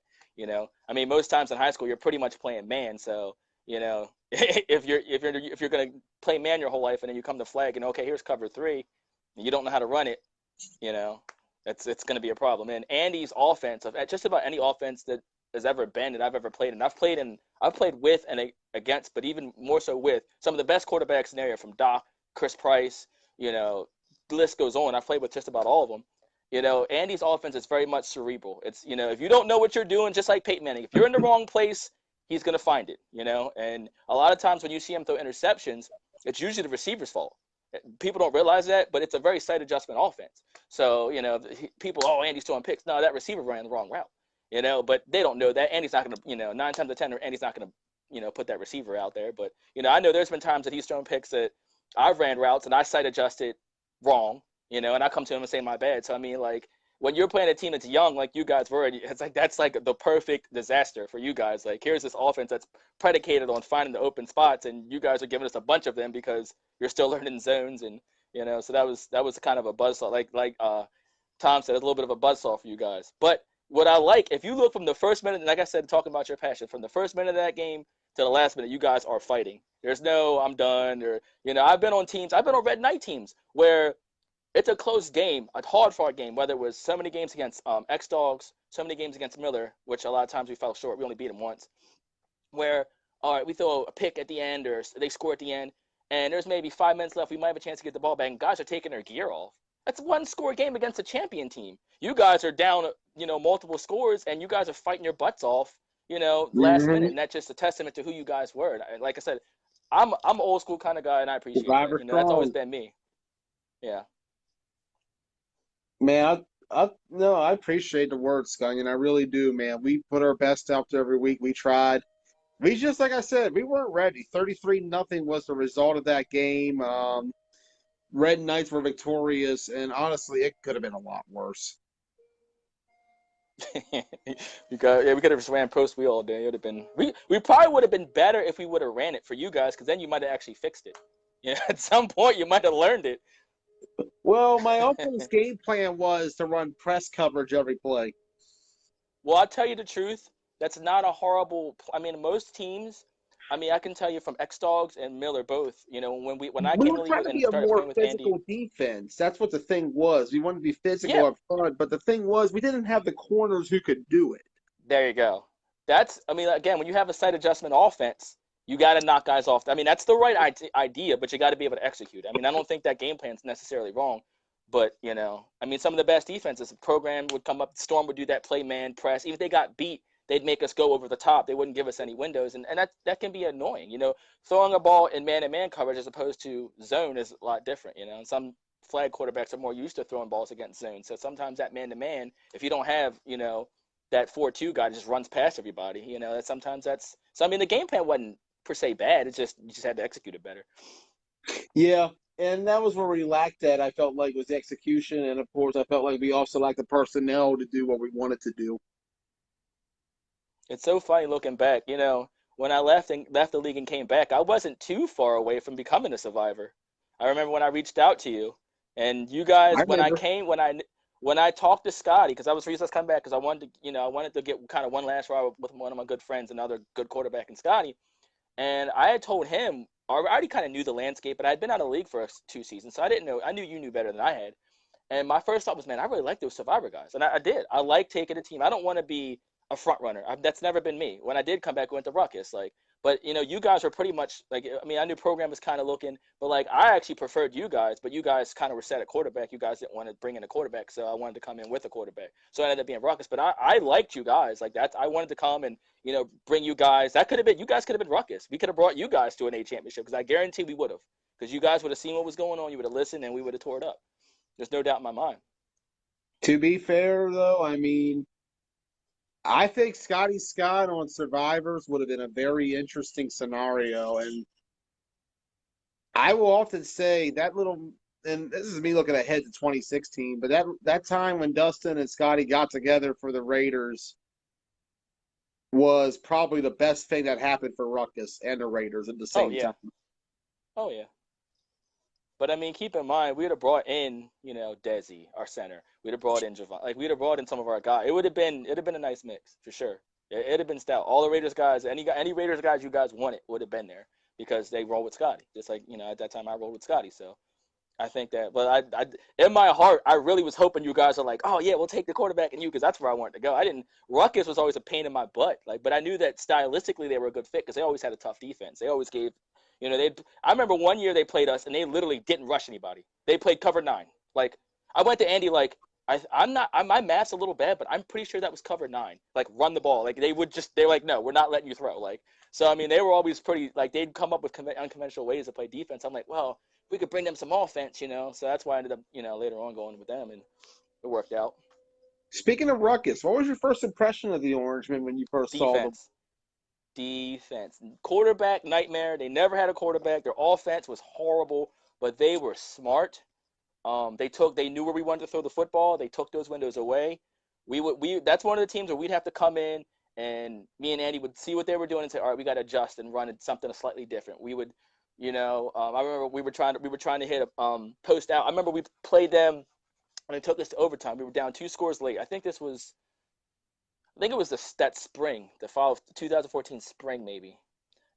I mean, most times in high school, you're pretty much playing man. So, if you're going to play man your whole life and then you come to flag and, okay, here's cover 3, and you don't know how to run it, you know, it's going to be a problem. And Andy's offense, of just about any offense that has ever been that I've ever played, and I've played with and against, but even more so with some of the best quarterbacks in the area, from Doc, Chris Price, the list goes on. I've played with just about all of them. Andy's offense is very much cerebral. It's, if you don't know what you're doing, just like Peyton Manning, if you're in the wrong place, he's going to find it, and a lot of times when you see him throw interceptions, it's usually the receiver's fault. People don't realize that, but it's a very sight adjustment offense. So, people, oh, Andy's throwing picks. No, that receiver ran the wrong route, but they don't know that. Andy's not going to, 9 times out of 10, Andy's not going to, put that receiver out there. But, I know there's been times that he's thrown picks that I've ran routes and I sight adjusted wrong, and I come to him and say my bad. So, I mean, like, when you're playing a team that's young, like you guys were, it's like that's like the perfect disaster for you guys. Like, here's this offense that's predicated on finding the open spots, and you guys are giving us a bunch of them because you're still learning zones, and so that was kind of a buzzsaw. Like Tom said, it's a little bit of a buzzsaw for you guys. But what I like, if you look from the first minute, and like I said, talking about your passion, from the first minute of that game to the last minute, you guys are fighting. There's no I'm done, or I've been on red night teams where it's a close game, a hard-fought game, whether it was so many games against X-Dogs, so many games against Miller, which a lot of times we fell short. We only beat them once, where, all right, we throw a pick at the end or they score at the end, and there's maybe 5 minutes left. We might have a chance to get the ball back, and guys are taking their gear off. That's a one-score game against a champion team. You guys are down, multiple scores, and you guys are fighting your butts off, last minute, and that's just a testament to who you guys were. And like I said, I'm an old school kind of guy, and I appreciate Survivor that. That's always strong. been me. Yeah. Man, no, I appreciate the words, Scung, and I really do, man. We put our best out there every week. We tried. We just, like I said, we weren't ready. 33-0 was the result of that game. Red Knights were victorious, and honestly, it could have been a lot worse. We could have just ran post wheel all day. It would have been we probably would have been better if we would have ran it for you guys, because then you might have actually fixed it. At some point you might have learned it. Well, my uncle's game plan was to run press coverage every play. Well, I'll tell you the truth. That's not a horrible. I mean, most teams. I mean, I can tell you from X-Dogs and Miller both. When I We came were to the trying league to and be a started more playing with Andy. physical defense. That's what the thing was. We wanted to be physical Yeah. up front, but the thing was we didn't have the corners who could do it. There you go. I mean, again, when you have a sight adjustment offense, you got to knock guys off. I mean, that's the right idea, but you got to be able to execute. I mean, I don't think that game plan is necessarily wrong, but, I mean, some of the best defenses, the program would come up, Storm would do that play man press. Even if they got beat, they'd make us go over the top. They wouldn't give us any windows, and that can be annoying. Throwing a ball in man-to-man coverage as opposed to zone is a lot different, and some flag quarterbacks are more used to throwing balls against zone. So sometimes that man-to-man, if you don't have, that 4-2 guy just runs past everybody. So I mean, the game plan wasn't per se bad. It's just you just had to execute it better. Yeah, and that was where we lacked at. I felt like was the execution, and of course, I felt like we also lacked the personnel to do what we wanted to do. It's so funny looking back. When I left the league and came back, I wasn't too far away from becoming a survivor. I remember when I reached out to you, and you guys, I remember. when I talked to Scotty, because I was reason I was coming back because I wanted to get kind of one last ride with one of my good friends, another good quarterback in Scotty, and I had told him I already kind of knew the landscape, but I had been out of the league for 2 seasons, so I didn't know. I knew you knew better than I had, and my first thought was, man, I really like those survivor guys, and I did. I like taking a team. I don't want to be a front runner. That's never been me. When I did come back, we went to Ruckus, but you guys were pretty much I mean, I knew program was kind of looking, but I actually preferred you guys, but you guys kind of were set at quarterback. You guys didn't want to bring in a quarterback, so I wanted to come in with a quarterback. So I ended up being Ruckus, but I liked you guys like that. I wanted to come and bring you guys. That could have been, you guys could have been Ruckus. We could have brought you guys to an A championship, because I guarantee we would have, because you guys would have seen what was going on. You would have listened, and we would have tore it up. There's no doubt in my mind. To be fair, though, I mean, I think Scotty Scott on Survivors would have been a very interesting scenario, and I will often say that little, and this is me looking ahead to 2016, but that time when Dustin and Scotty got together for the Raiders was probably the best thing that happened for Ruckus and the Raiders at the Oh same yeah, time. oh yeah. But I mean, keep in mind, we'd have brought in, Desi, our center. We'd have brought in Javon. Like we'd have brought in some of our guys. It'd have been a nice mix for sure. It'd have been stout. All the Raiders guys, any Raiders guys you guys wanted would have been there because they roll with Scotty. Just like at that time I rolled with Scotty. So I think that. But in my heart, I really was hoping you guys are like, oh yeah, we'll take the quarterback and you because that's where I wanted to go. I didn't. Ruckus was always a pain in my butt. Like, but I knew that stylistically they were a good fit because they always had a tough defense. They always gave they. I remember one year they played us and they literally didn't rush anybody. They played cover 9. Like I went to Andy like I'm not. My math's a little bad, but I'm pretty sure that was cover 9. Like run the ball. Like they're like no, we're not letting you throw. Like so. I mean they were always pretty like they'd come up with unconventional ways to play defense. I'm like well we could bring them some offense. So that's why I ended up later on going with them and it worked out. Speaking of Ruckus, what was your first impression of the Orangemen when you first saw them? Defense, quarterback nightmare. They never had a quarterback. Their offense was horrible, but they were smart. They knew where we wanted to throw the football. They took those windows away. That's one of the teams where we'd have to come in and me and Andy would see what they were doing and say, all right, we got to adjust and run something slightly different. We would, I remember we were trying to hit a post out. I remember we played them and it took us to overtime. We were down 2 scores late. I think it was that spring, the fall of 2014 spring maybe.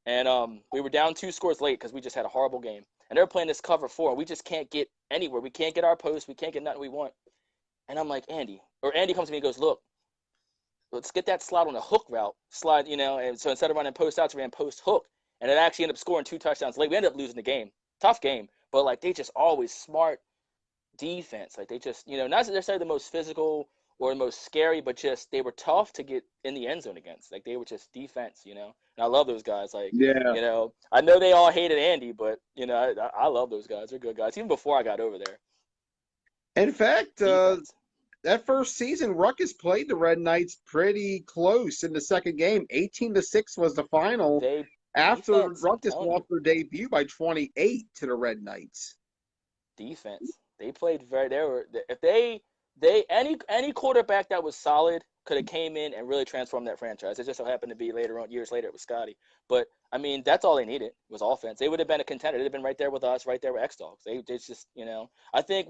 And we were down 2 scores late because we just had a horrible game. And they're playing this cover 4, and we just can't get anywhere. We can't get our post. We can't get nothing we want. And I'm like, Andy comes to me and goes, look, let's get that slide on a hook route. Slide, and so instead of running post outs, we ran post hook. And it actually ended up scoring 2 touchdowns late. We ended up losing the game. Tough game. But, like, they just always smart defense. Like, they just, not necessarily the most physical or the most scary, but just they were tough to get in the end zone against. Like, they were just defense, And I love those guys. Like, Yeah. I know they all hated Andy, but, I love those guys. They're good guys, even before I got over there. In fact, Defense. that first season, Ruckus played the Red Knights pretty close in the second game. 18-6 was the final after Defense, I'm Ruckus telling you. lost their debut by 28 to the Red Knights. Defense. They played any quarterback that was solid could have came in and really transformed that franchise. It just so happened to be years later it was Scotty. But I mean, that's all they needed was offense. They would have been a contender. They'd have been right there with us, right there with X Dogs. They just I think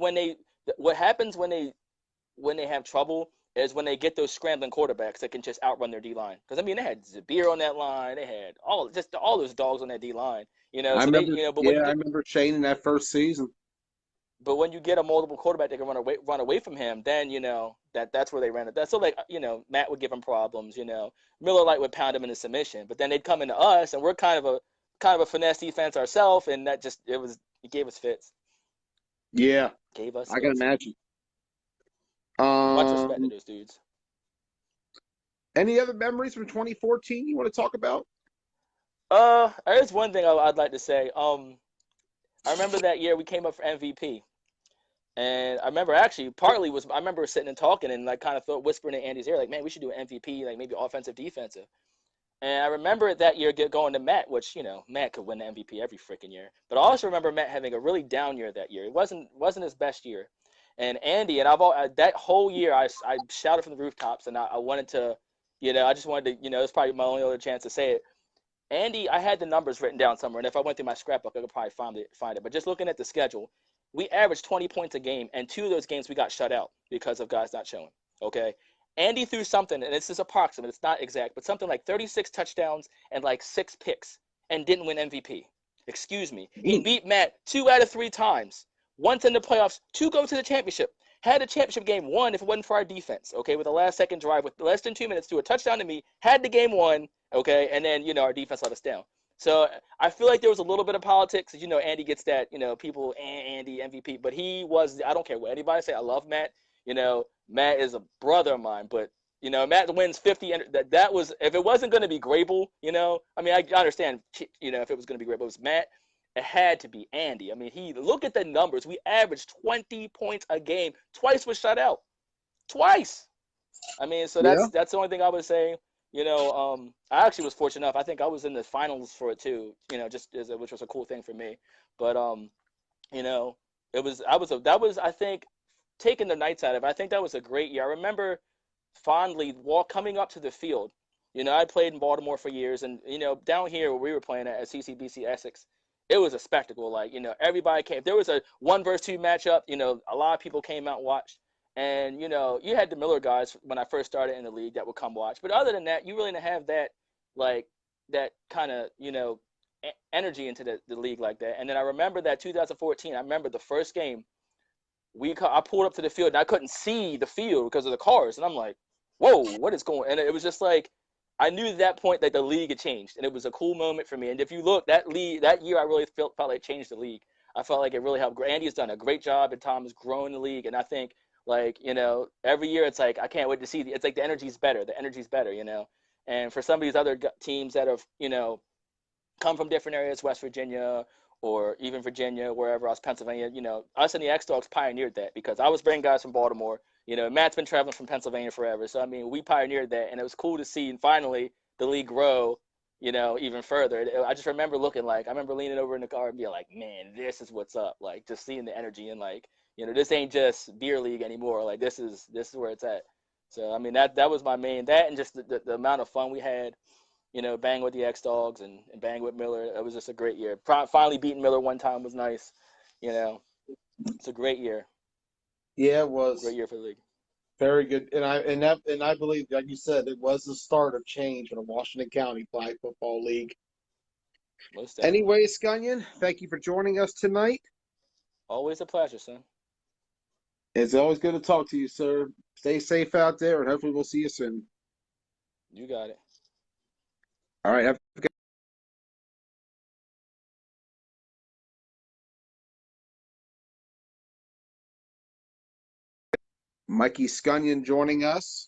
what happens when they have trouble is when they get those scrambling quarterbacks that can just outrun their D line. Because I mean, they had Zabir on that line. They had all those dogs on that D line. I So remember, but when you I get remember Shane in that first season. But when you get a multiple quarterback that can run away from him, then that's where they ran it. That's so like Matt would give him problems. Miller Lite would pound him into submission, but then they'd come into us, and we're kind of a finesse defense ourselves, and that just it gave us fits. Yeah, Gave us. I can fits. imagine. Much respect to those dudes. Any other memories from 2014 you want to talk about? There's one thing I'd like to say. I remember that year we came up for MVP. And I remember actually I remember sitting and talking and like kind of whispering in Andy's ear like, man, we should do an MVP, like maybe offensive, defensive. And I remember that year going to Matt, which Matt could win the MVP every freaking year. But I also remember Matt having a really down year that year. It wasn't his best year. And Andy and that whole year I shouted from the rooftops and I wanted to, I just wanted to, it's probably my only other chance to say it. Andy, I had the numbers written down somewhere, and if I went through my scrapbook, I could probably find it. But just looking at the schedule, we averaged 20 points a game, and 2 of those games we got shut out because of guys not showing. Okay, Andy threw something, and this is approximate, it's not exact, but something like 36 touchdowns and like 6 picks, and didn't win MVP. Excuse me. He beat Matt 2 out of 3 times. Once in the playoffs, 2 go to the championship. Had the championship game won if it wasn't for our defense. Okay, with the last second drive with less than 2 minutes, threw a touchdown to me, had the game won. Okay, and then our defense let us down. So I feel like there was a little bit of politics. Andy gets that. People Andy MVP, but he was. I don't care what anybody say. I love Matt. Matt is a brother of mine, but Matt wins 50. And that was if it wasn't going to be Grable. I mean, I understand. If it was going to be Grable, it was Matt. It had to be Andy. I mean, look at the numbers. We averaged 20 points a game. Twice was shut out. Twice. I mean, so Yeah. that's the only thing I would say. I actually was fortunate enough. I think I was in the finals for it too. Which was a cool thing for me. But you know, that was I think taking the nights out of it. I think that was a great year. I remember fondly coming up to the field. You know, I played in Baltimore for years, and you know, down here where we were playing at CCBC Essex, it was a spectacle. Like, you know, everybody came. If there was a 1 versus 2 matchup, you know, a lot of people came out and watched. And you know, you had the Miller guys when I first started in the league that would come watch. But other than that, you really didn't have that, like, that kind of, you know, energy into the league like that. And then I remember that 2014. I remember the first game I pulled up to the field and I couldn't see the field because of the cars, and I'm like, whoa, what is going? And it was just like, I knew at that point that the league had changed, and it was a cool moment for me. And if you look, that year, I really felt like it changed the league. I felt like it really helped. Andy has done a great job, and Tom has grown the league. And I think, like, you know, every year it's like I can't wait to see. It's like the energy's better. The energy's better, you know. And for some of these other teams that have, you know, come from different areas, West Virginia or even Virginia, wherever else, Pennsylvania, you know, us and the X Dogs pioneered that because I was bringing guys from Baltimore. You know, Matt's been traveling from Pennsylvania forever. So, I mean, we pioneered that, and it was cool to see, and finally, the league grow, you know, even further. I just remember I remember leaning over in the car and being like, man, this is what's up. Like, just seeing the energy and, like, you know, this ain't just beer league anymore. Like, this is where it's at. So, I mean, that was my main, that and just the amount of fun we had, you know, bang with the X Dogs and bang with Miller. It was just a great year. Finally beating Miller one time was nice. You know, it's a great year. Yeah, it was Great year for the league. very good, and I believe, like you said, it was the start of change for the Washington County Flag Football League. Most definitely. Anyway, Scunyon, thank you for joining us tonight. Always a pleasure, son. It's always good to talk to you, sir. Stay safe out there, and hopefully we'll see you soon. You got it. All right, have a good Mikey Scunyon joining us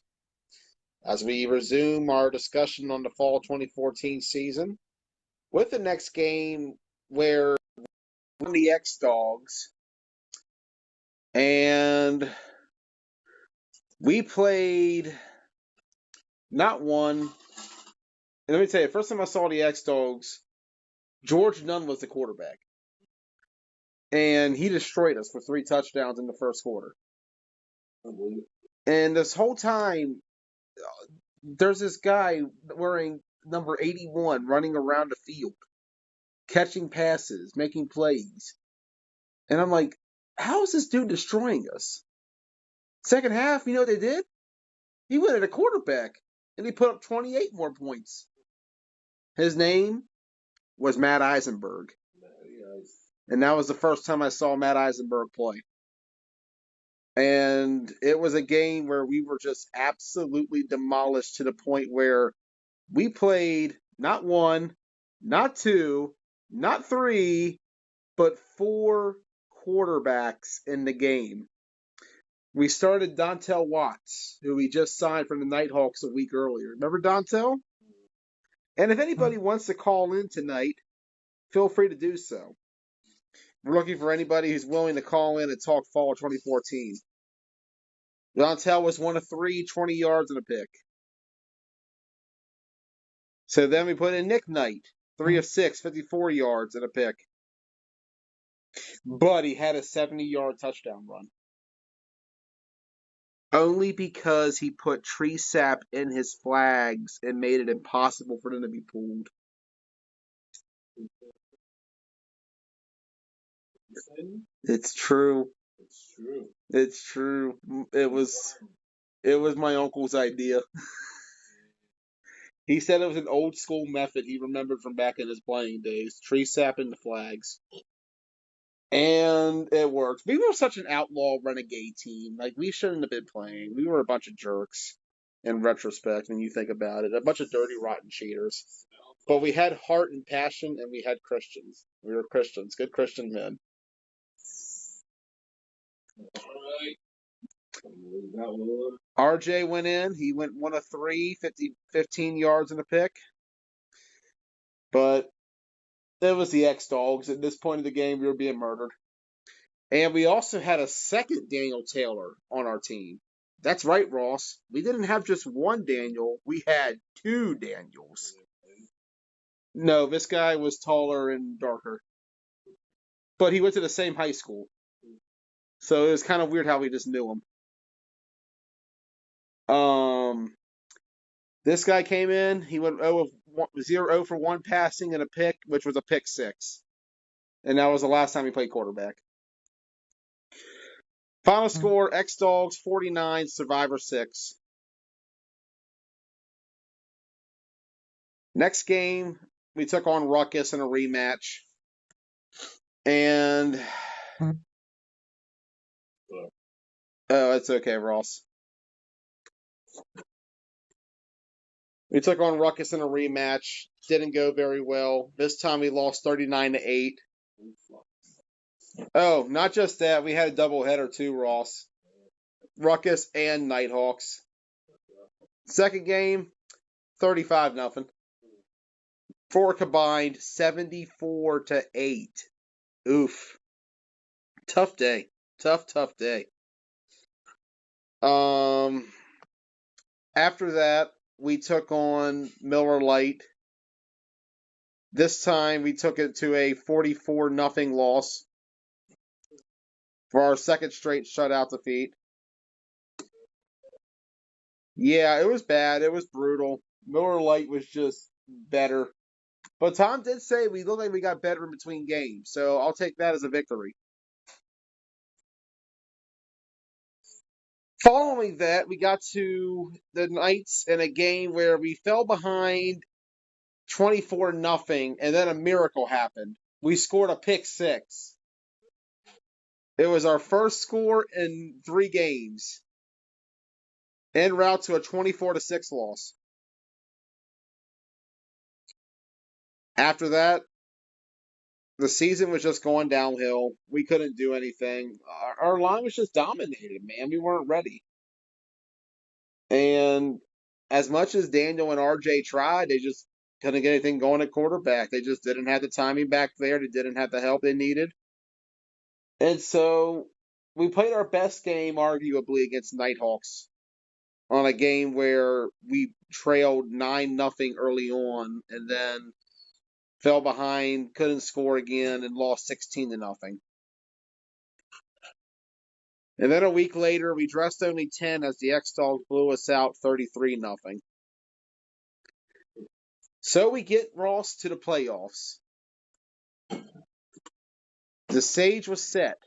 as we resume our discussion on the fall 2014 season with the next game where the X Dogs and we played not one. And let me tell you, first time I saw the X Dogs, George Nunn was the quarterback. And he destroyed us for 3 touchdowns in the first quarter. And this whole time, there's this guy wearing number 81 running around the field, catching passes, making plays. And I'm like, how is this dude destroying us? Second half, you know what they did? He went at a quarterback, and he put up 28 more points. His name was Matt Eisenberg. And that was the first time I saw Matt Eisenberg play. And it was a game where we were just absolutely demolished to the point where we played not 1, not 2, not 3, but 4 quarterbacks in the game. We started Dontel Watts, who we just signed from the Nighthawks a week earlier. Remember Dontel? And if anybody wants to call in tonight, feel free to do so. We're looking for anybody who's willing to call in and talk fall 2014. Dontel was 1 of 3, 20 yards and a pick. So then we put in Nick Knight, 3 of 6, 54 yards and a pick. But he had a 70-yard touchdown run. Only because he put tree sap in his flags and made it impossible for them to be pulled. It's true. It's true. It's true. It was my uncle's idea. He said it was an old school method he remembered from back in his playing days. Tree sapping the flags. And it worked. We were such an outlaw renegade team. Like, we shouldn't have been playing. We were a bunch of jerks in retrospect when you think about it. A bunch of dirty, rotten cheaters. But we had heart and passion, and we had Christians. We were Christians. Good Christian men. All right. RJ went in. He went 1 of 3, 15 yards and a pick. But it was the X-Dogs. At this point of the game, we were being murdered. And we also had a second Daniel Taylor on our team. That's right, Ross. We didn't have just one Daniel. We had 2 Daniels. No, this guy was taller and darker. but he went to the same high school. So it was kind of weird how we just knew him. This guy came in. He went 0 for 1 passing and a pick, which was a pick 6. And that was the last time he played quarterback. Final score, X-Dogs 49, Survivor 6. Next game, we took on Ruckus in a rematch. And... Oh, it's okay, Ross. We took on Ruckus in a rematch. Didn't go very well. This time we lost 39-8. Oh, not just that. We had a doubleheader too, Ross. Ruckus and Nighthawks. Second game, 35-0. 4 combined, 74-8. Oof. Tough day. Tough day. After that, we took on Miller Lite. This time we took it to a 44-0 loss for our second straight shutout defeat. Yeah, it was bad. It was brutal. Miller Lite was just better. But Tom did say we looked like we got better in between games, so I'll take that as a victory. Following that, we got to the Knights in a game where we fell behind 24-0, and then a miracle happened. We scored a pick 6. It was our first score in 3 games, en route to a 24-6 loss. After that, the season was just going downhill. We couldn't do anything. Our line was just dominated, man. We weren't ready. And as much as Daniel and RJ tried, they just couldn't get anything going at quarterback. They just didn't have the timing back there. They didn't have the help they needed. And so we played our best game, arguably, against Nighthawks on a game where we trailed 9-0 early on and then fell behind, couldn't score again, and lost 16-0. And then a week later, we dressed only 10 as the X-Dogs blew us out 33-0. So we get Ross to the playoffs. The stage was set.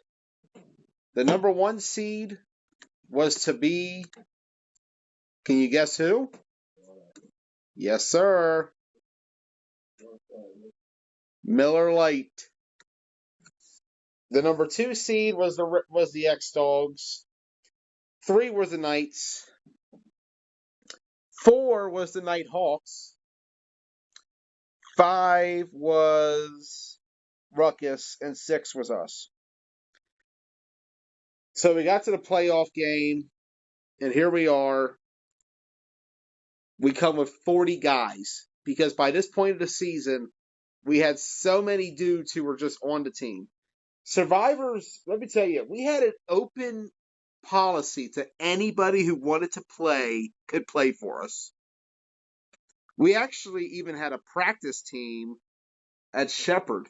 The number 1 seed was to be, can you guess who? Yes, sir. Miller Lite. The number 2 seed was the X-Dogs. 3 were the Knights. 4 was the Nighthawks. 5 was Ruckus, and 6 was us. So we got to the playoff game, and here we are. We come with 40 guys, because by this point of the season, we had so many dudes who were just on the team. Survivors, let me tell you, we had an open policy to anybody who wanted to play could play for us. We actually even had a practice team at Shepherd.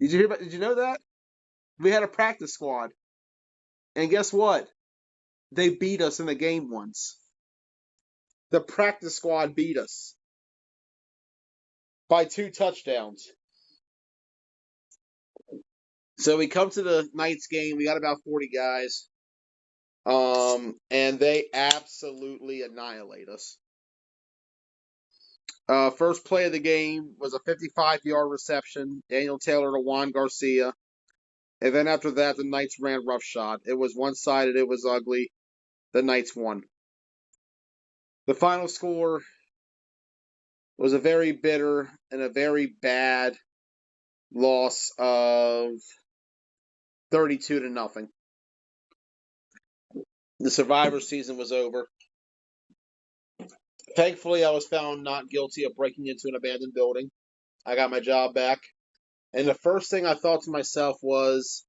Did you know that? We had a practice squad. And guess what? They beat us in the game once. The practice squad beat us by 2 touchdowns. So we come to the Knights game. We got about 40 guys. And they absolutely annihilate us. First play of the game was a 55-yard reception. Daniel Taylor to Juan Garcia. And then after that, the Knights ran roughshod. It was one-sided. It was ugly. The Knights won. The final score was a very bitter and a very bad loss of 32-0. The Survivor season was over. Thankfully, I was found not guilty of breaking into an abandoned building. I got my job back. And the first thing I thought to myself was,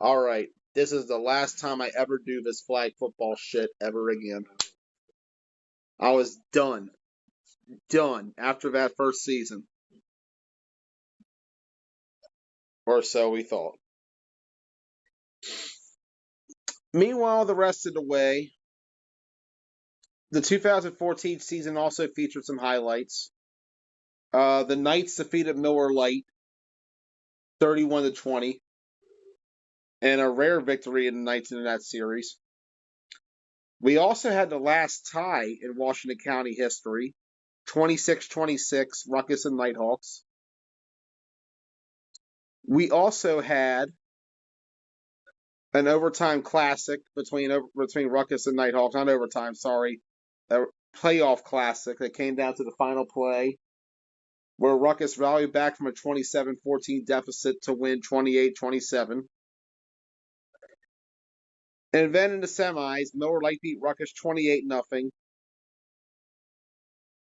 all right, this is the last time I ever do this flag football shit ever again. I was done. Done after that first season. Or so we thought. Meanwhile, the rest of the way, the 2014 season also featured some highlights. The Knights defeated Miller Lite 31-20, and a rare victory in the Knights in that series. We also had the last tie in Washington County history, 26-26, Ruckus and Nighthawks. We also had an overtime classic between Ruckus and Nighthawks. Not overtime, sorry. A playoff classic that came down to the final play, where Ruckus rallied back from a 27-14 deficit to win 28-27. And then in the semis, Miller Lite beat Ruckus 28-0.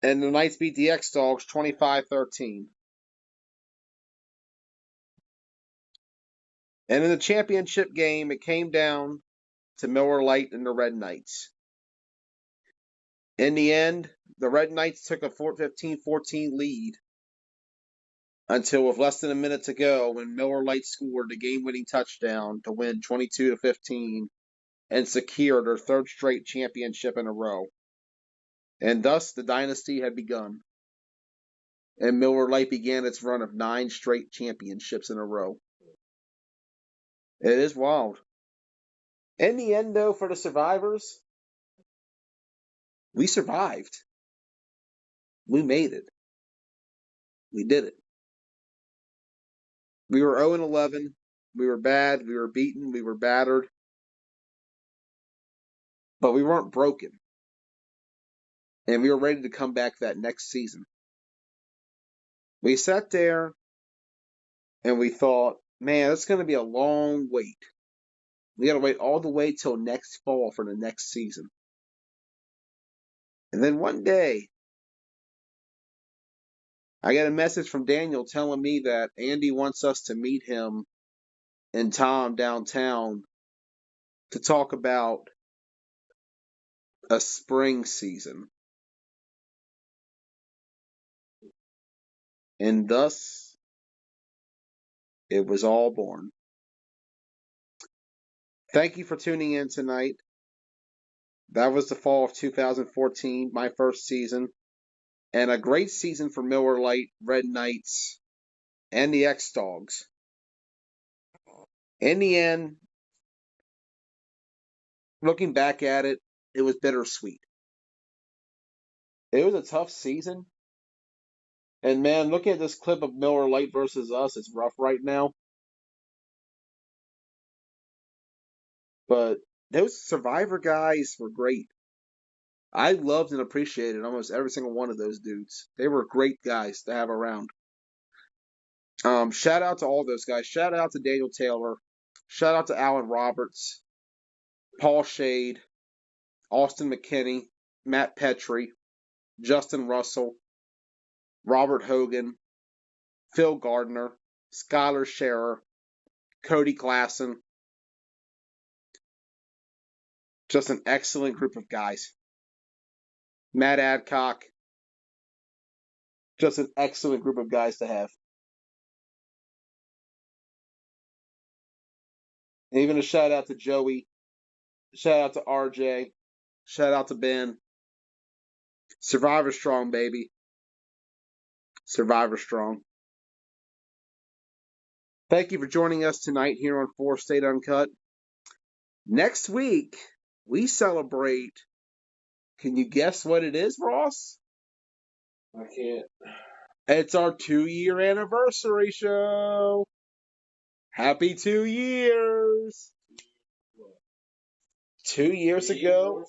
And the Knights beat the X-Dogs 25-13. And in the championship game, it came down to Miller Lite and the Red Knights. In the end, the Red Knights took a 15-14 lead until with less than a minute to go when Miller Lite scored the game-winning touchdown to win 22-15 and secure their third straight championship in a row. And thus, the dynasty had begun. And Miller Lite began its run of 9 straight championships in a row. It is wild. In the end, though, for the survivors, we survived. We made it. We did it. We were 0-11. We were bad. We were beaten. We were battered. But we weren't broken. And we were ready to come back that next season. We sat there and we thought, man, it's going to be a long wait. We got to wait all the way till next fall for the next season. And then one day, I got a message from Daniel telling me that Andy wants us to meet him and Tom downtown to talk about a spring season. And thus, it was all born. Thank you for tuning in tonight. That was the fall of 2014, my first season. And a great season for Miller Lite, Red Knights, and the X-Dogs. In the end, looking back at it, it was bittersweet. It was a tough season. And man, looking at this clip of Miller Lite versus us, it's rough right now. But those Survivor guys were great. I loved and appreciated almost every single one of those dudes. They were great guys to have around. Shout out to all those guys. Shout out to Daniel Taylor. Shout out to Alan Roberts, Paul Shade, Austin McKinney, Matt Petrie, Justin Russell, Robert Hogan, Phil Gardner, Skylar Scherer, Cody Klassen. Just an excellent group of guys. Matt Adcock. Just an excellent group of guys to have. And even a shout out to Joey. Shout out to RJ. Shout out to Ben. Survivor Strong, baby. Survivor Strong. Thank you for joining us tonight here on 4 State Uncut. Next week, we celebrate. Can you guess what it is, Ross? I can't. It's our 2-year anniversary show. Happy 2 years. 2 years ago.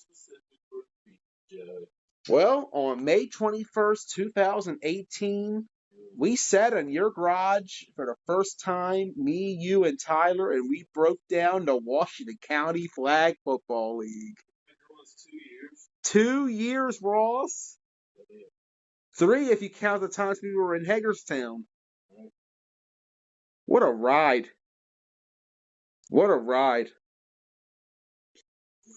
Well, on May 21st, 2018, we sat in your garage for the first time, me, you, and Tyler, and we broke down the Washington County Flag Football League. It was 2 years. 2 years, Ross. 3 if you count the times we were in Hagerstown. What a ride. What a ride.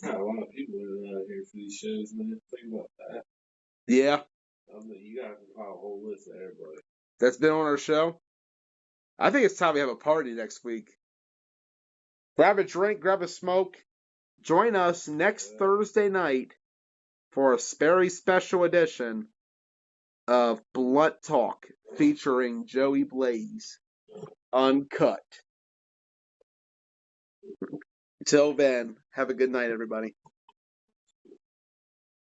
Got a lot of people around here for these shows, man. Think about that. Yeah, I mean, you gotta compile a whole list of everybody. that's been on our show. I think it's time we have a party next week. Grab a drink, grab a smoke. Join us next Thursday night for a very special edition of Blunt Talk featuring Joey Blaze Uncut. Till then, have a good night, everybody.